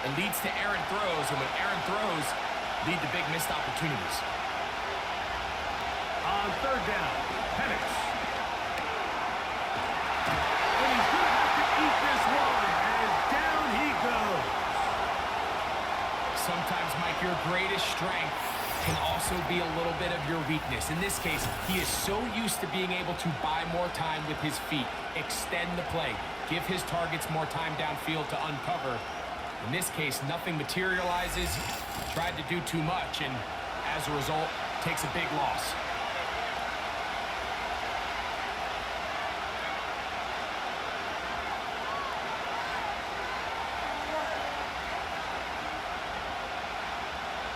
it leads to errant throws, and when errant throws lead to big missed opportunities. On third down, Penix. And he's going to have to eat this one, and down he goes. Sometimes, Mike, your greatest strength can also be a little bit of your weakness. In this case, he is so used to being able to buy more time with his feet, extend the play, give his targets more time downfield to uncover. In this case, nothing materializes, tried to do too much, and as a result, takes a big loss.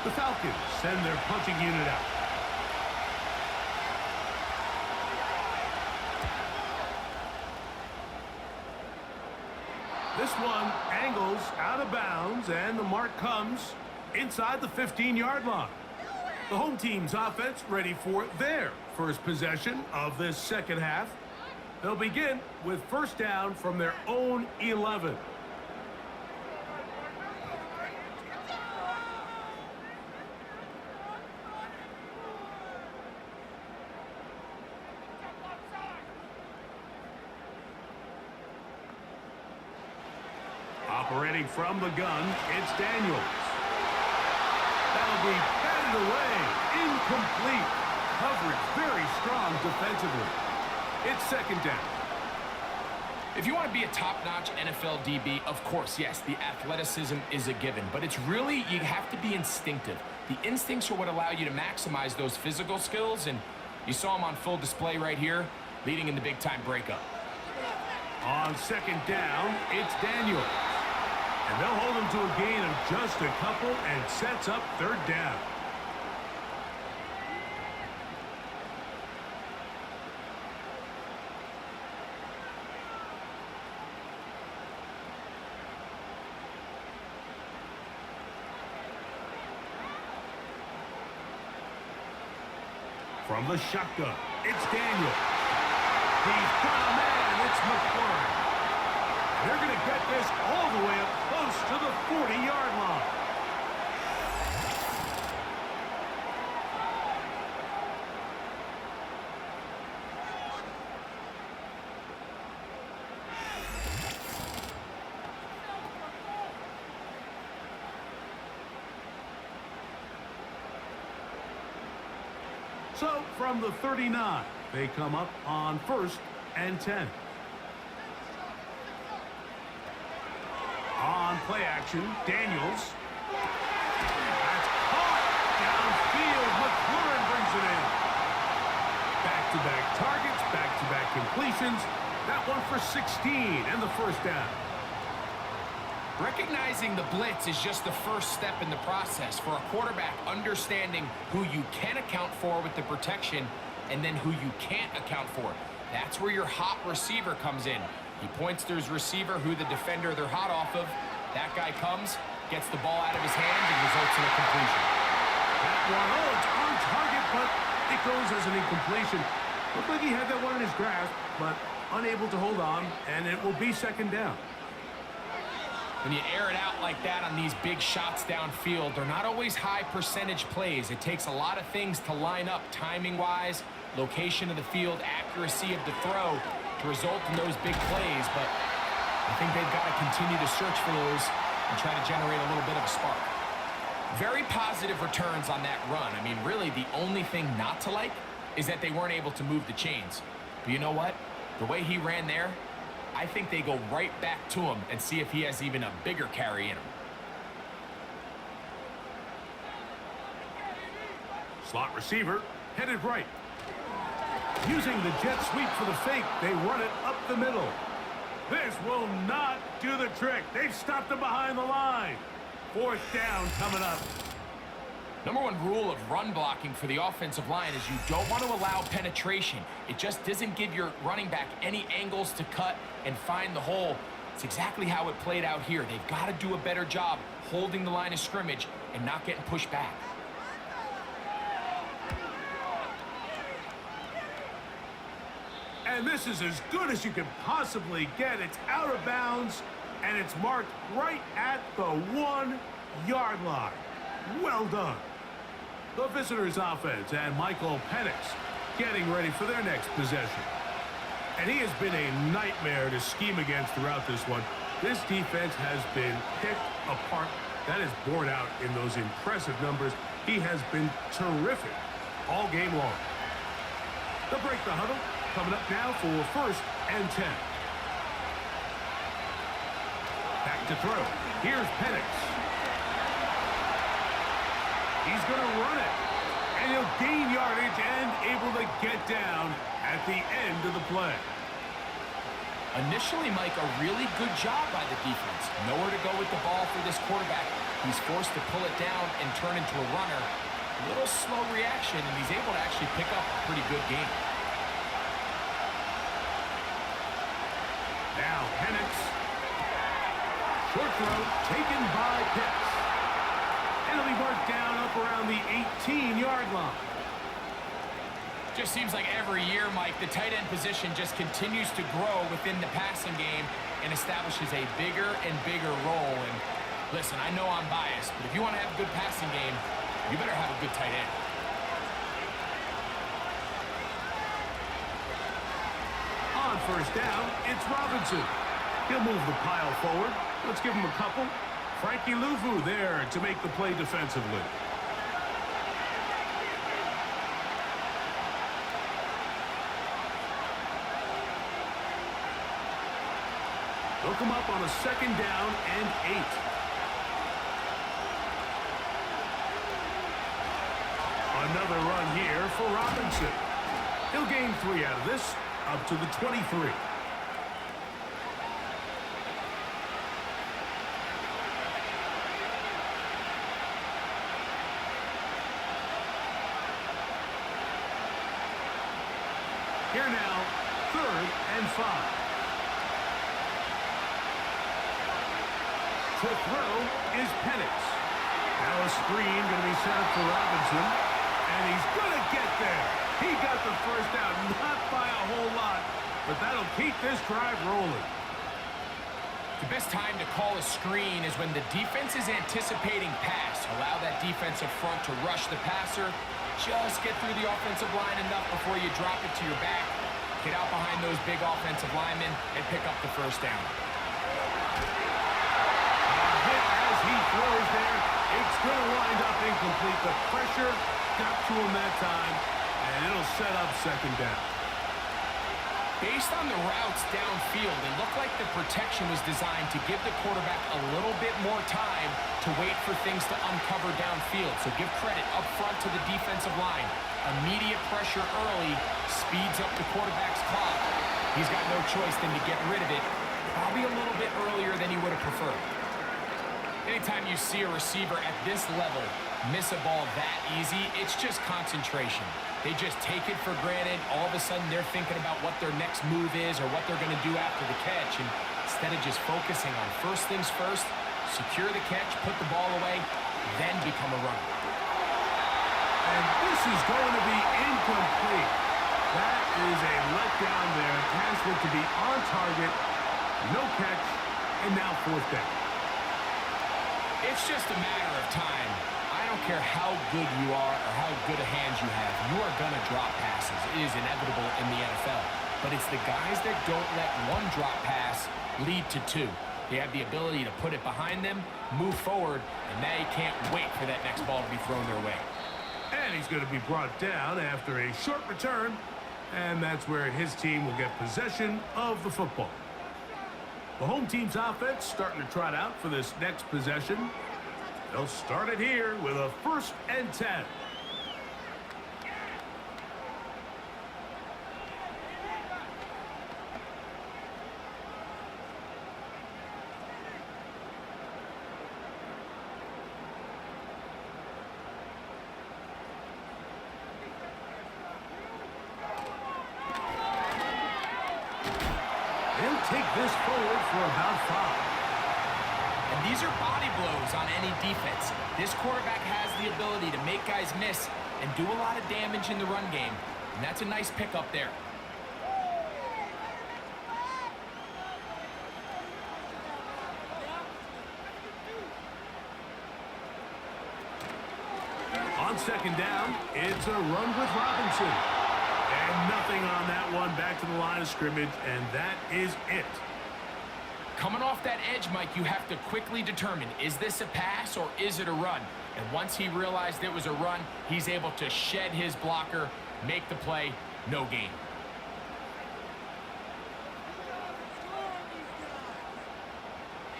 The Falcons send their punching unit out. This one angles out of bounds, and the mark comes inside the 15-yard line. The home team's offense ready for their first possession of this second half. They'll begin with first down from their own 11. Operating from the gun, it's Daniels. That'll be batted away. Incomplete. Coverage very strong defensively. It's second down. If you want to be a top-notch NFL DB, of course, yes, the athleticism is a given. But it's really, you have to be instinctive. The instincts are what allow you to maximize those physical skills, and you saw them on full display right here, leading in the big-time breakup. On second down, it's Daniels. And they'll hold him to a gain of just a couple and sets up third down. From the shotgun, it's Daniels. He's got a man, it's McLaurin. They're going to get this all the way up close to the 40-yard line. So from the 39, they come up on 1st and 10. On play action, Daniels. That's caught downfield. McLaurin brings it in. Back-to-back targets, back-to-back completions. That one for 16 and the first down. Recognizing the blitz is just the first step in the process for a quarterback understanding who you can account for with the protection and then who you can't account for. That's where your hot receiver comes in. He points to his receiver, who the defender they're hot off of. That guy comes, gets the ball out of his hand, and results in a completion. That one, oh, it's on target, but it goes as an incompletion. Looked like he had that one in his grasp, but unable to hold on, and it will be second down. When you air it out like that on these big shots downfield, they're not always high percentage plays. It takes a lot of things to line up timing-wise, location of the field, accuracy of the throw to result in those big plays, but I think they've got to continue to search for those and try to generate a little bit of a spark. Very positive returns on that run. I mean, really, the only thing not to like is that they weren't able to move the chains. But you know what? The way he ran there, I think they go right back to him and see if he has even a bigger carry in him. Slot receiver, headed right. Using the jet sweep for the fake, they run it up the middle. This will not do the trick. They've stopped him behind the line. Fourth down coming up. Number one rule of run blocking for the offensive line is you don't want to allow penetration. It just doesn't give your running back any angles to cut and find the hole. It's exactly how it played out here. They've got to do a better job holding the line of scrimmage and not getting pushed back. And this is as good as you can possibly get. It's out of bounds, and it's marked right at the 1-yard line. Well done. The visitors' offense and Michael Penix getting ready for their next possession. And he has been a nightmare to scheme against throughout this one. This defense has been picked apart. That is borne out in those impressive numbers. He has been terrific all game long. They'll break the huddle. Coming up now for 1st and 10. Back to throw. Here's Penix. He's going to run it. And he'll gain yardage and able to get down at the end of the play. Initially, Mike, a really good job by the defense. Nowhere to go with the ball for this quarterback. He's forced to pull it down and turn into a runner. A little slow reaction, and he's able to actually pick up a pretty good game. Now Penix. Short throw taken by Pitts. And it'll be marked down up around the 18-yard line. Just seems like every year, Mike, the tight end position just continues to grow within the passing game and establishes a bigger and bigger role. And listen, I know I'm biased, but if you want to have a good passing game, you better have a good tight end. On 1st down, it's Robinson. He'll move the pile forward. Let's give him a couple. Frankie Luvu there to make the play defensively. They'll come up on a 2nd down and 8. Another run here for Robinson. He'll gain 3 out of this, up to the 23. Here now, 3rd and 5. To throw is Penix. Now a screen going to be set up for Robinson. And he's going to get there. He got the 1st out, not by a whole lot, but that'll keep this drive rolling. The best time to call a screen is when the defense is anticipating pass. Allow that defensive front to rush the passer. Just get through the offensive line enough before you drop it to your back. Get out behind those big offensive linemen and pick up the 1st down. As he throws there, it's going to wind up incomplete. The pressure got to him that time, and it'll set up 2nd down. Based on the routes downfield, it looked like the protection was designed to give the quarterback a little bit more time to wait for things to uncover downfield. So give credit up front to the defensive line. Immediate pressure early speeds up the quarterback's clock. He's got no choice than to get rid of it, probably a little bit earlier than he would have preferred. Anytime you see a receiver at this level miss a ball that easy, it's just concentration. They just take it for granted. All of a sudden, they're thinking about what their next move is or what they're going to do after the catch. And instead of just focusing on first things first, secure the catch, put the ball away, then become a runner. And this is going to be incomplete. That is a letdown there. Pass was to be on target, no catch, and now 4th down. It's just a matter of time. I don't care how good you are or how good a hand you have. You are going to drop passes. It is inevitable in the NFL. But it's the guys that don't let one drop pass lead to 2. They have the ability to put it behind them, move forward, and they can't wait for that next ball to be thrown their way. And he's going to be brought down after a short return. And that's where his team will get possession of the football. The home team's offense starting to trot out for this next possession. They'll start it here with a 1st and 10. They'll take this forward for about 5. And these are body blows on any defense. This quarterback has the ability to make guys miss and do a lot of damage in the run game. And that's a nice pickup there. On second down, it's a run with Robinson. And nothing on that one, back to the line of scrimmage, and that is it. Coming off that edge, Mike, you have to quickly determine, is this a pass or is it a run? And once he realized it was a run, he's able to shed his blocker, make the play, no gain.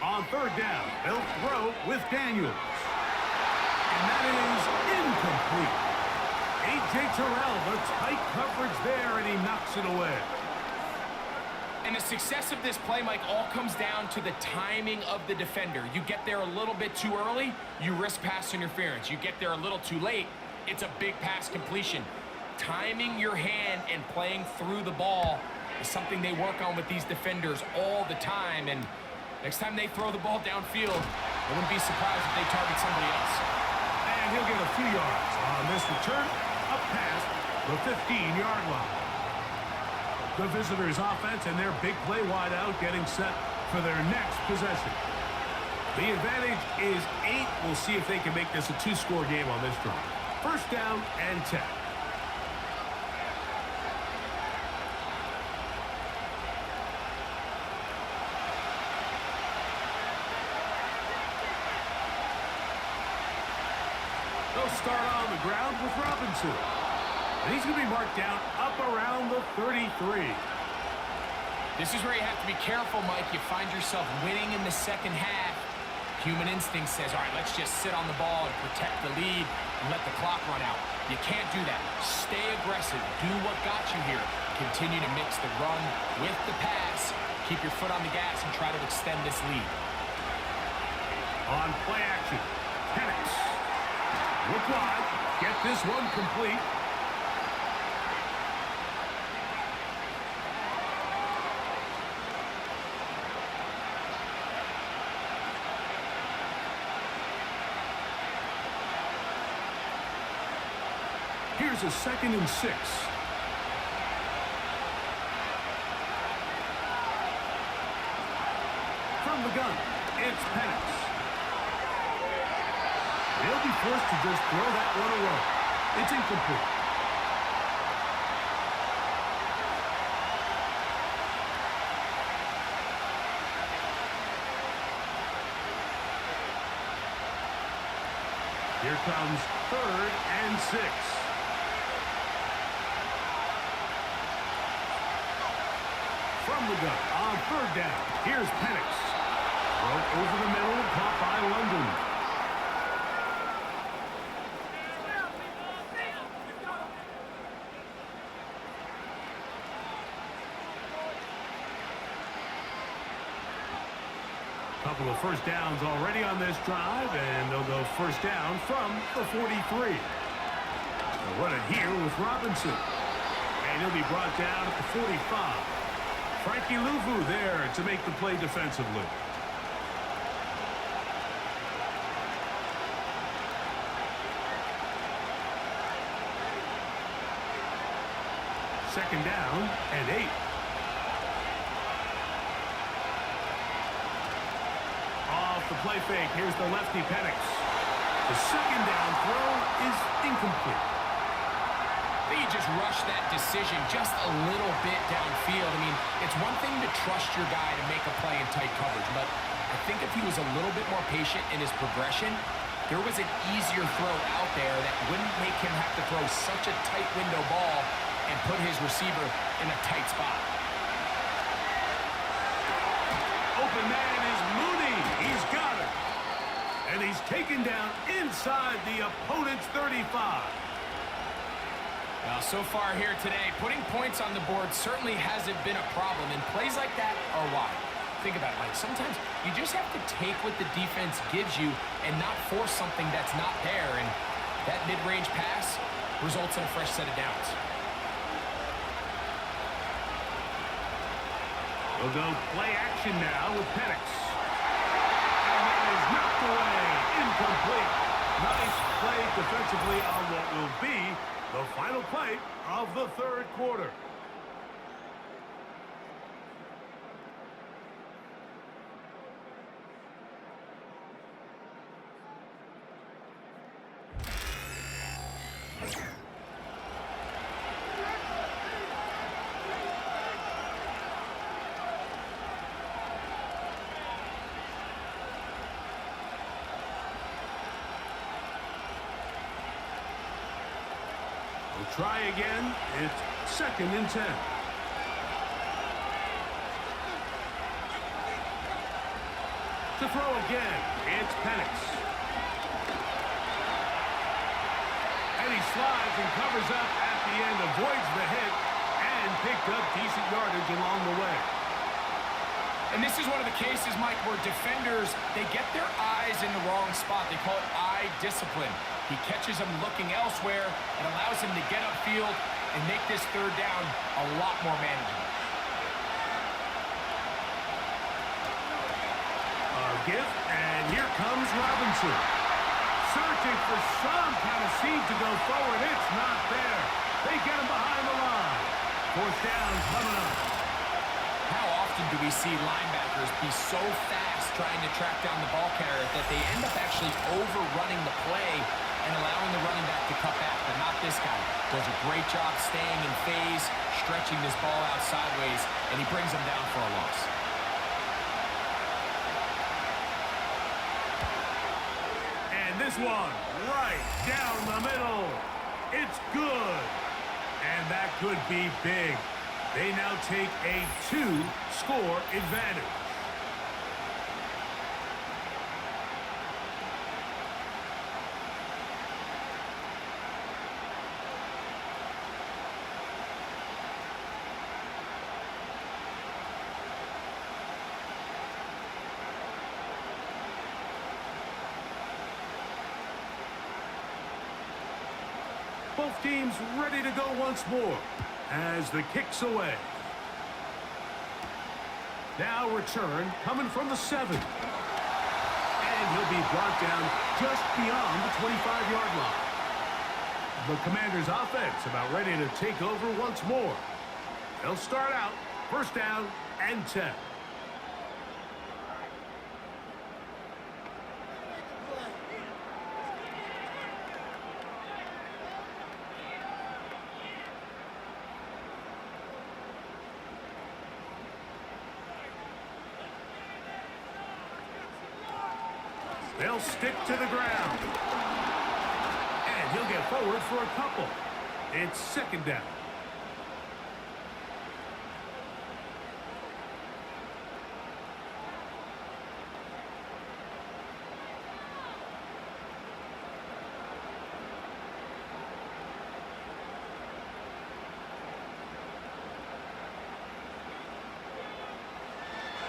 On third down, they'll throw with Daniels. And that is incomplete. A.J. Terrell, the tight coverage there, and he knocks it away. And the success of this play, Mike, all comes down to the timing of the defender. You get there a little bit too early, you risk pass interference. You get there a little too late, it's a big pass completion. Timing your hand and playing through the ball is something they work on with these defenders all the time. And next time they throw the ball downfield, I wouldn't be surprised if they target somebody else. And he'll get a few yards on this return, up past the 15-yard line. The visitors' offense and their big play wide out getting set for their next possession. The advantage is 8. We'll see if they can make this a 2-score game on this drive. First down and 10. They'll start on the ground with Robinson. And he's going to be marked down up around the 33. This is where you have to be careful, Mike. You find yourself winning in the second half. Human instinct says, all right, let's just sit on the ball and protect the lead and let the clock run out. You can't do that. Stay aggressive. Do what got you here. Continue to mix the run with the pass. Keep your foot on the gas and try to extend this lead. On play action, Penix. Look wide. Get this one complete. Here's a 2nd and 6. From the gun, it's Penix. They'll be forced to just throw that one away. It's incomplete. Here comes 3rd and 6. From the gun, on 3rd down, here's Penix. Broke over the middle, caught by London. Couple of first downs already on this drive, and they'll go first down from the 43. They'll run it here with Robinson. And he'll be brought down at the 45. Frankie Louvu there to make the play defensively. Second down and 8. Off the play fake, here's the lefty Penix. The second down throw is incomplete. You just rush that decision just a little bit downfield. I mean, it's one thing to trust your guy to make a play in tight coverage, but I think if he was a little bit more patient in his progression, there was an easier throw out there that wouldn't make him have to throw such a tight window ball and put his receiver in a tight spot. Open man is Mooney. He's got it. And he's taken down inside the opponent's 35. Well, so far here today, putting points on the board certainly hasn't been a problem, and plays like that are why. Think about it, Mike. Sometimes you just have to take what the defense gives you and not force something that's not there, and that mid-range pass results in a fresh set of downs. We'll go play action now with Penix. And that is knocked away. Incomplete. Nice play defensively on what will be the final play of the third quarter. We'll try again. It's 2nd and 10. To throw again, it's Penix. And he slides and covers up at the end, avoids the hit, and picked up decent yardage along the way. And this is one of the cases, Mike, where defenders, they get their eyes in the wrong spot. They call it eye discipline. He catches him looking elsewhere and allows him to get upfield and make this third down a lot more manageable. A gift, and here comes Robinson. Searching for some kind of seed to go forward. It's not there. They get him behind the line. 4th down coming up. How often do we see linebackers be so fast trying to track down the ball carrier that they end up actually overrunning the play and allowing the running back to cut back? But not this guy. Does a great job staying in phase, stretching this ball out sideways, and he brings him down for a loss. And this one right down the middle. It's good. And that could be big. They now take a 2-score advantage. Both teams ready to go once more as the kick's away. Now return coming from the 7. And he'll be brought down just beyond the 25-yard line. The Commanders' offense about ready to take over once more. They'll start out 1st down and 10. They'll stick to the ground. And he'll get forward for a couple. It's 2nd down.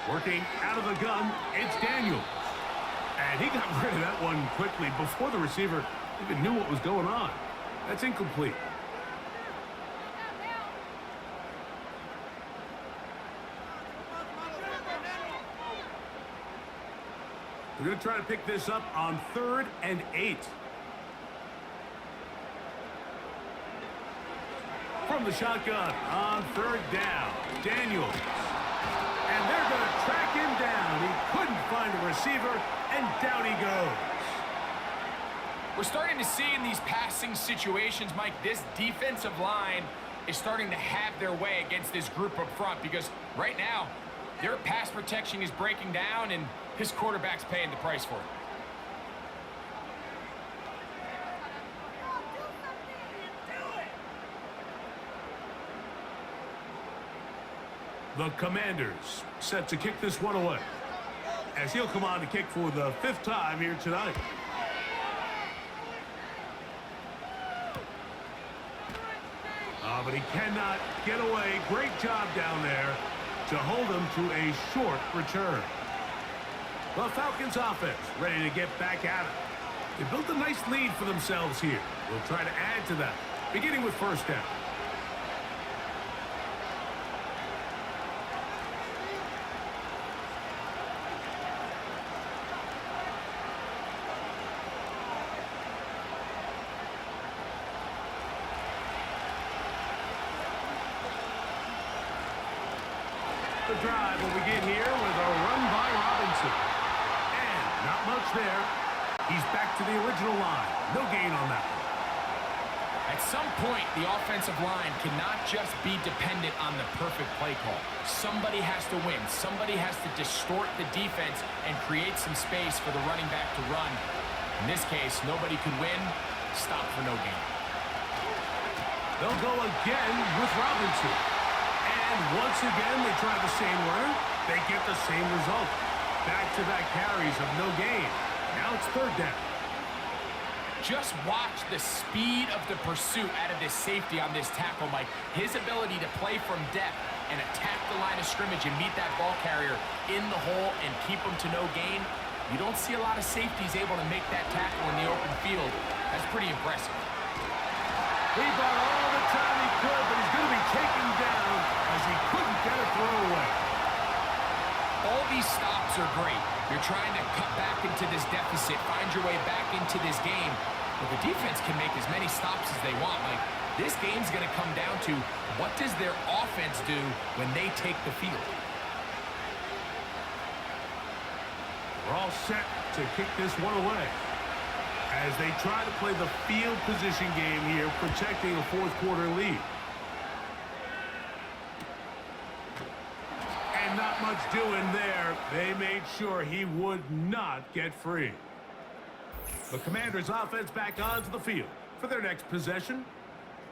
Working out of the gun, it's Daniels. And he got rid of that one quickly before the receiver even knew what was going on. That's incomplete. We're going to try to pick this up on 3rd and 8. From the shotgun on 3rd down, Daniels. And they're going to track him down. He couldn't find a receiver, and down he goes. We're starting to see in these passing situations, Mike, this defensive line is starting to have their way against this group up front because right now, their pass protection is breaking down, and his quarterback's paying the price for it. The Commanders set to kick this one away as he'll come on to kick for the 5th time here tonight. But he cannot get away. Great job down there to hold him to a short return. The Falcons offense ready to get back at it. They built a nice lead for themselves here. We'll try to add to that, beginning with 1st down. the drive when we get here with a run by Robinson. And not much there. He's back to the original line. No gain on that one. At some point, the offensive line cannot just be dependent on the perfect play call. Somebody has to win. Somebody has to distort the defense and create some space for the running back to run. In this case, nobody could win. Stop for no gain. They'll go again with Robinson. And once again, they try the same run. They get the same result. Back-to-back carries of no gain. Now it's third down. Just watch the speed of the pursuit out of this safety on this tackle, Mike. His ability to play from depth and attack the line of scrimmage and meet that ball carrier in the hole and keep him to no gain. You don't see a lot of safeties able to make that tackle in the open field. That's pretty impressive. He got all the time he could, but he's going to be taken down as he couldn't get a throw away. All these stops are great. You're trying to cut back into this deficit, find your way back into this game. But the defense can make as many stops as they want. Like, this game's going to come down to what does their offense do when they take the field. We're all set to kick this one away as they try to play the field position game here, protecting a fourth quarter lead. And not much doing there. They made sure he would not get free. The Commanders' offense back onto the field for their next possession.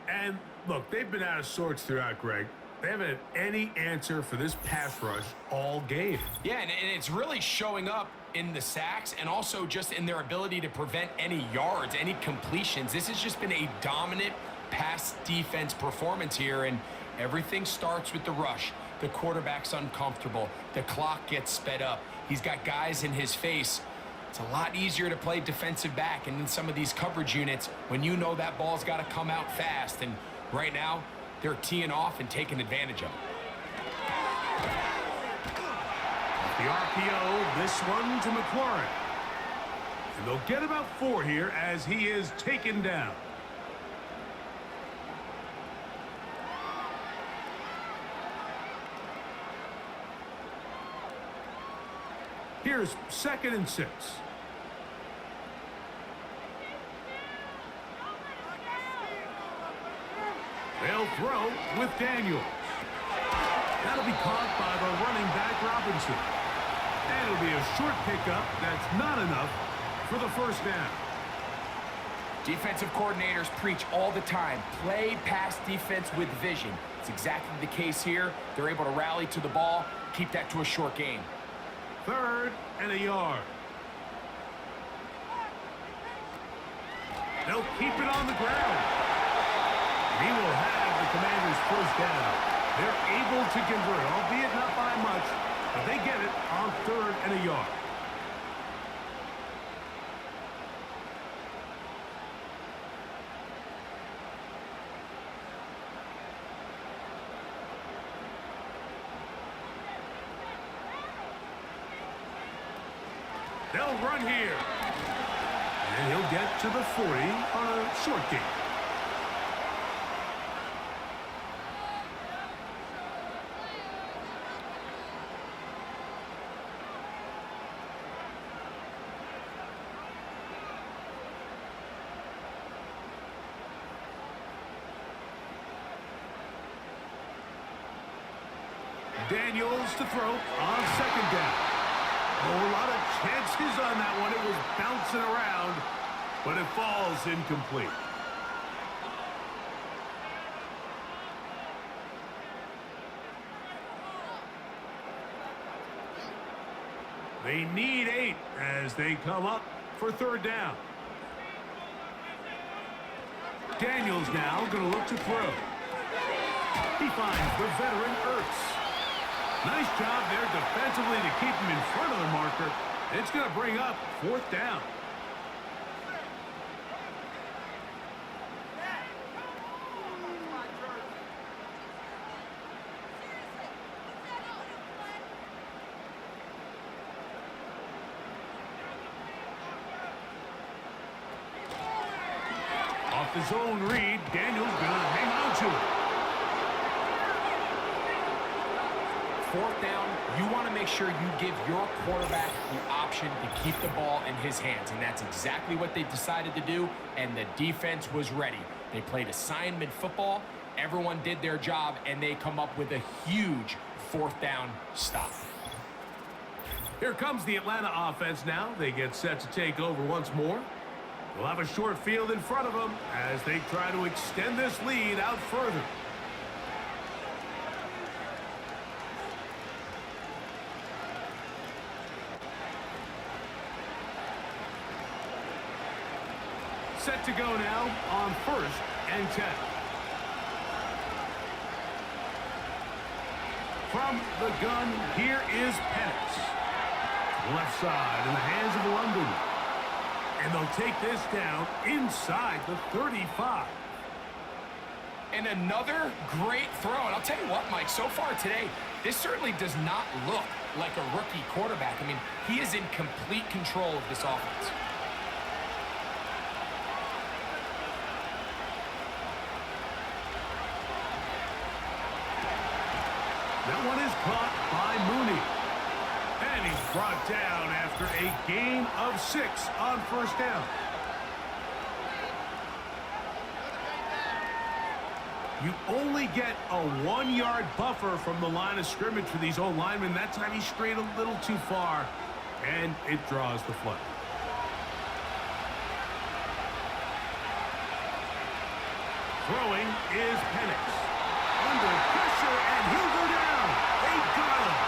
And look, they've been out of sorts throughout, Greg. They haven't had any answer for this pass rush all game. Yeah, and it's really showing up in the sacks and also just in their ability to prevent any yards, any completions. This has just been a dominant pass defense performance here, and everything starts with the rush. The quarterback's uncomfortable. The clock gets sped up. He's got guys in his face. It's a lot easier to play defensive back and in some of these coverage units when you know that ball's got to come out fast. And right now, they're teeing off and taking advantage of it. The RPO, this one to McLaurin. And they'll get about 4 here as he is taken down. Here's 2nd and 6. They'll throw with Daniels. That'll be caught by the running back Robinson. And it'll be a short pickup. That's not enough for the first down. Defensive coordinators preach all the time, play pass defense with vision. It's exactly the case here. They're able to rally to the ball, keep that to a short gain. 3rd and a yard. They'll keep it on the ground. He will have the Commanders' first down. They're able to convert, albeit not by much, but they get it on 3rd and a yard. They'll run here. And he'll get to the 40 on a short gain. Daniels to throw on 2nd down. Oh, a lot of chances on that one. It was bouncing around, but it falls incomplete. They need 8 as they come up for 3rd down. Daniels now going to look to throw. He finds the veteran Ertz. Nice job there defensively to keep him in front of the marker. It's going to bring up 4th down. Off his own read, Daniels going to hang on to it. 4th down, you want to make sure you give your quarterback the option to keep the ball in his hands, and that's exactly what they decided to do, and the defense was ready. They played assignment football, everyone did their job, and they come up with a huge 4th down stop. Here comes the Atlanta offense now. They get set to take over once more. They'll have a short field in front of them as they try to extend this lead out further. Set to go now on 1st and 10. From the gun, here is Penix. Left side in the hands of London. And they'll take this down inside the 35. And another great throw. And I'll tell you what, Mike, so far today, this certainly does not look like a rookie quarterback. I mean, he is in complete control of this offense. That one is caught by Mooney. And he's brought down after a gain of 6 on 1st down. You only get a 1-yard buffer from the line of scrimmage for these old linemen. That time he strayed a little too far, and it draws the flag. Throwing is Penix. Under pressure, and he'll go down. They got him.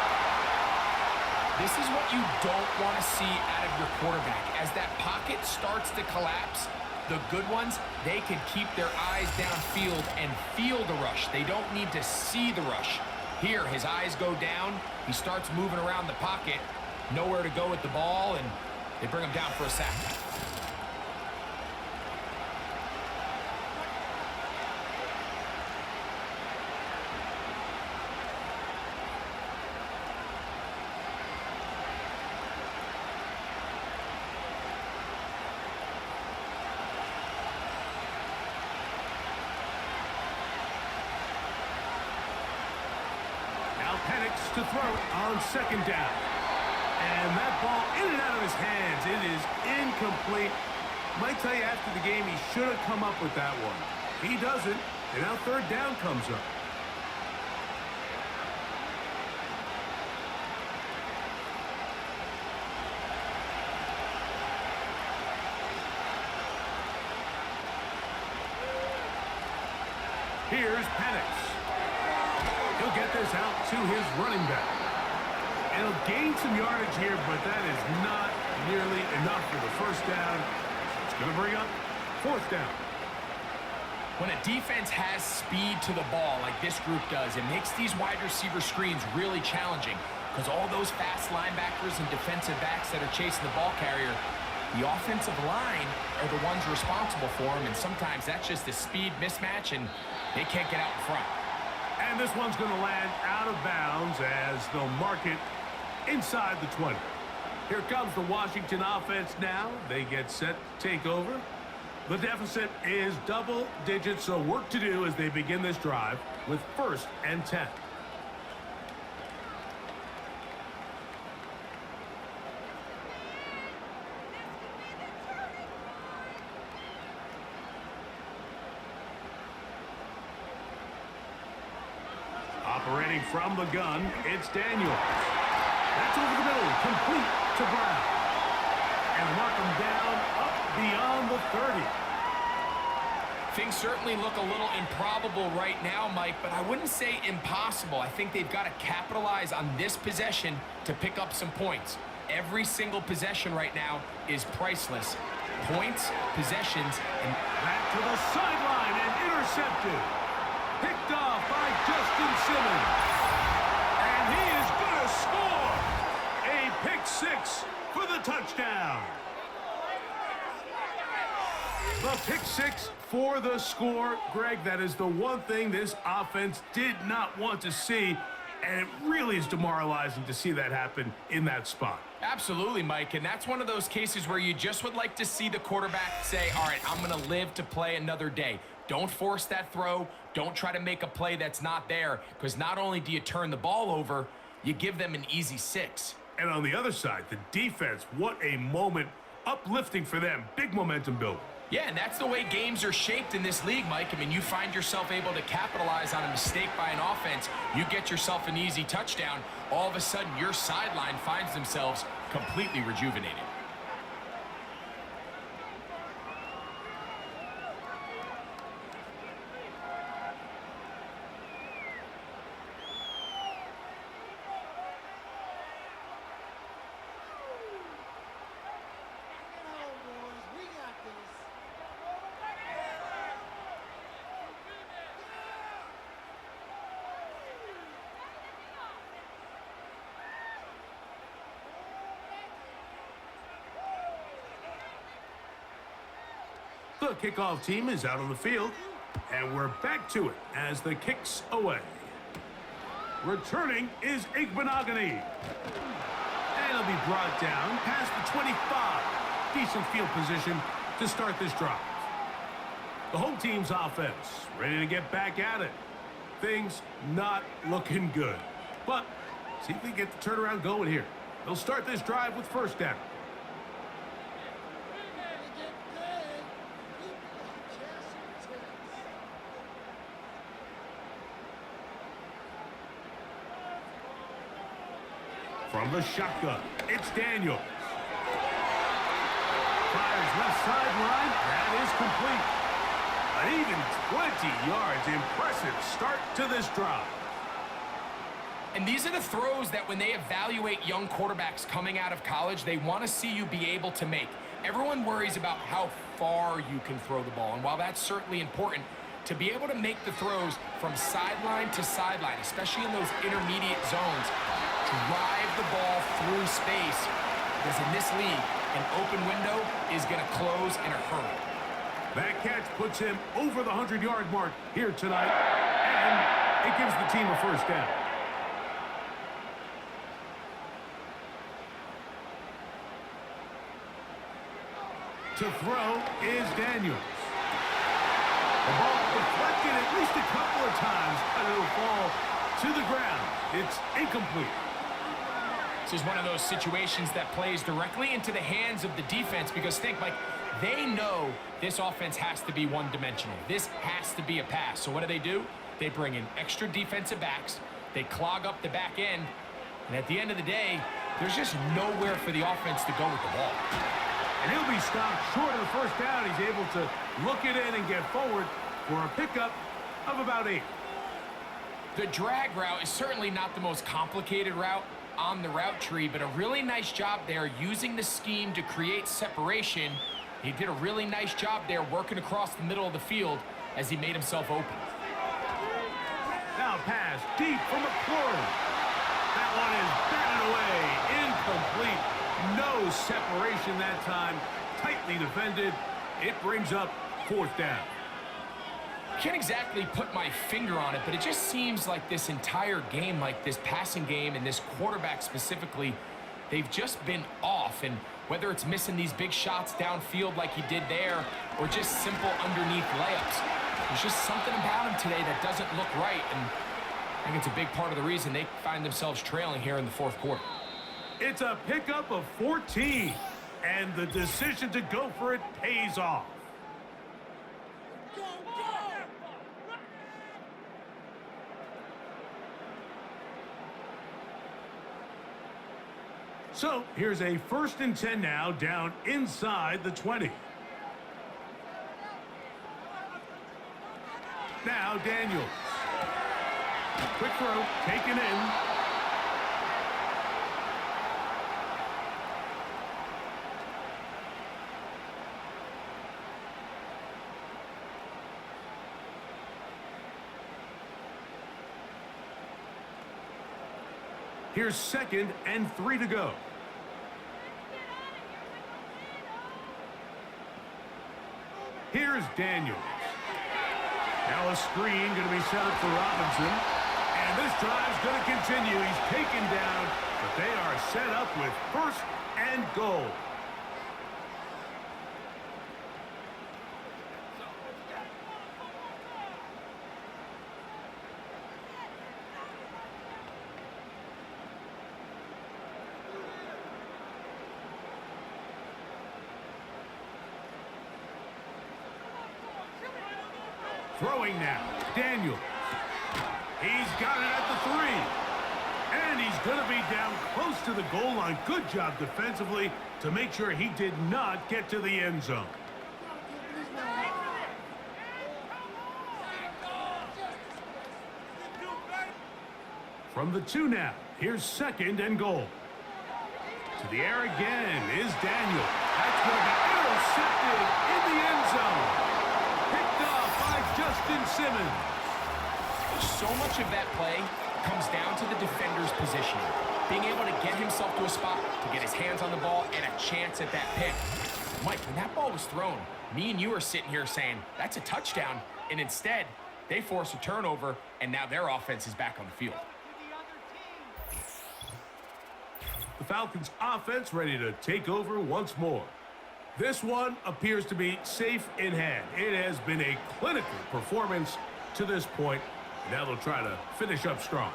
This is what you don't want to see out of your quarterback. As that pocket starts to collapse, the good ones, they can keep their eyes downfield and feel the rush. They don't need to see the rush. Here, his eyes go down. He starts moving around the pocket. Nowhere to go with the ball, and they bring him down for a sack. Penix to throw on 2nd down. And that ball in and out of his hands. It is incomplete. Might tell you after the game he should have come up with that one. He doesn't, and now 3rd down comes up. Here's Penix. He'll get this out to his running back. And he'll gain some yardage here, but that is not nearly enough for the 1st down. It's going to bring up 4th down. When a defense has speed to the ball like this group does, it makes these wide receiver screens really challenging because all those fast linebackers and defensive backs that are chasing the ball carrier, the offensive line are the ones responsible for them, and sometimes that's just a speed mismatch, and they can't get out in front. And this one's going to land out of bounds as they'll mark it inside the 20. Here comes the Washington offense now. They get set to take over. The deficit is double digits, so work to do as they begin this drive with 1st and 10. Operating from the gun, it's Daniels. That's over the middle, complete to Brown. And mark him down up beyond the 30. Things certainly look a little improbable right now, Mike, but I wouldn't say impossible. I think they've got to capitalize on this possession to pick up some points. Every single possession right now is priceless. Points, possessions, and back to the sideline and intercepted. Picked off by Justin Simmons. And he is going to score. A pick 6 for the touchdown. The pick 6 for the score. Greg, that is the one thing this offense did not want to see. And it really is demoralizing to see that happen in that spot. Absolutely, Mike, and that's one of those cases where you just would like to see the quarterback say, all right, I'm going to live to play another day. Don't force that throw. Don't try to make a play that's not there, because not only do you turn the ball over, you give them an easy 6. And on the other side, the defense, what a moment. Uplifting for them. Big momentum build. Yeah, and that's the way games are shaped in this league, Mike. I mean, you find yourself able to capitalize on a mistake by an offense. You get yourself an easy touchdown. All of a sudden, your sideline finds themselves completely rejuvenated. The kickoff team is out on the field, and we're back to it as the kick's away. Returning is Igbenogany. And he'll be brought down past the 25. Decent field position to start this drive. The home team's offense ready to get back at it. Things not looking good. But see if we get the turnaround going here. They'll start this drive with first down. From the shotgun, it's Daniels. Fires left sideline. That is complete. An even 20 yards. Impressive start to this drive. And these are the throws that when they evaluate young quarterbacks coming out of college, they want to see you be able to make. Everyone worries about how far you can throw the ball. And while that's certainly important, to be able to make the throws from sideline to sideline, especially in those intermediate zones, drive the ball through space, because in this league, an open window is going to close in a hurry. That catch puts him over the 100-yard mark here tonight, and it gives the team a first down. To throw is Daniels. The ball deflected at least a couple of times, and it'll fall to the ground. It's incomplete. This is one of those situations that plays directly into the hands of the defense, because think, Mike, they know this offense has to be one-dimensional. This has to be a pass. So what do? They bring in extra defensive backs. They clog up the back end. And at the end of the day, there's just nowhere for the offense to go with the ball. And he'll be stopped short of the first down. He's able to look it in and get forward for a pickup of about 8. The drag route is certainly not the most complicated route on the route tree, but a really nice job there using the scheme to create separation. He did a really nice job there working across the middle of the field as he made himself open. Now pass deep from McClure. That one is batted away. Incomplete. No separation that time. Tightly defended. It brings up fourth down. Can't exactly put my finger on it, but it just seems like this entire game, like this passing game and this quarterback specifically, they've just been off. And whether it's missing these big shots downfield like he did there, or just simple underneath layups, there's just something about him today that doesn't look right. And I think it's a big part of the reason they find themselves trailing here in the fourth quarter. It's a pickup of 14, and the decision to go for it pays off. So here's a 1st and 10 now, down inside the 20. Now Daniels. Quick throw, taken in. Here's 2nd and 3 to go. Here's Daniels. Now a screen going to be set up for Robinson. And this drive's going to continue. He's taken down, but they are set up with 1st and goal. Throwing now, Daniels. He's got it at the 3. And he's going to be down close to the goal line. Good job defensively to make sure he did not get to the end zone. From the 2 now, here's 2nd and goal. To the air again is Daniel. That's going to be intercepted in the end zone. Picked off by Justin Simmons. So much of that play comes down to the defender's positioning. Being able to get himself to a spot, to get his hands on the ball, and a chance at that pick. Mike, when that ball was thrown, me and you are sitting here saying, that's a touchdown. And instead, they force a turnover, and now their offense is back on the field. The Falcons offense ready to take over once more. This one appears to be safe in hand. It has been a clinical performance to this point. Now they'll try to finish up strong.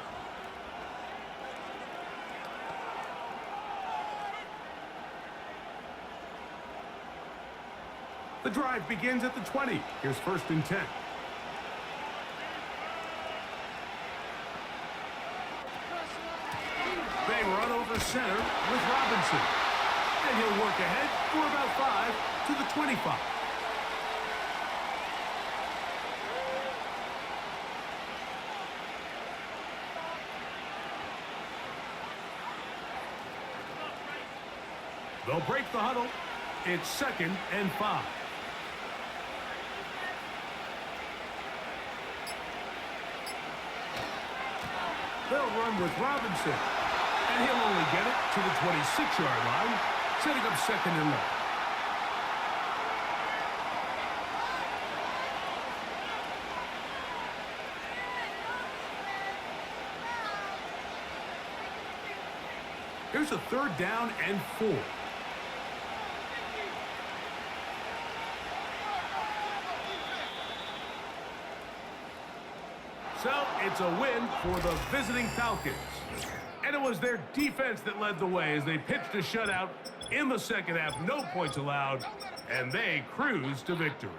The drive begins at the 20. Here's 1st and 10. They run over center with Robinson. And he'll work ahead for about 5 to the 25. They'll break the huddle. It's 2nd and 5. They'll run with Robinson. And he'll only get it to the 26-yard line, setting up 2nd and 1. Here's a 3rd down and 4. So it's a win for the visiting Falcons. And it was their defense that led the way as they pitched a shutout in the 2nd half. No points allowed, and they cruised to victory.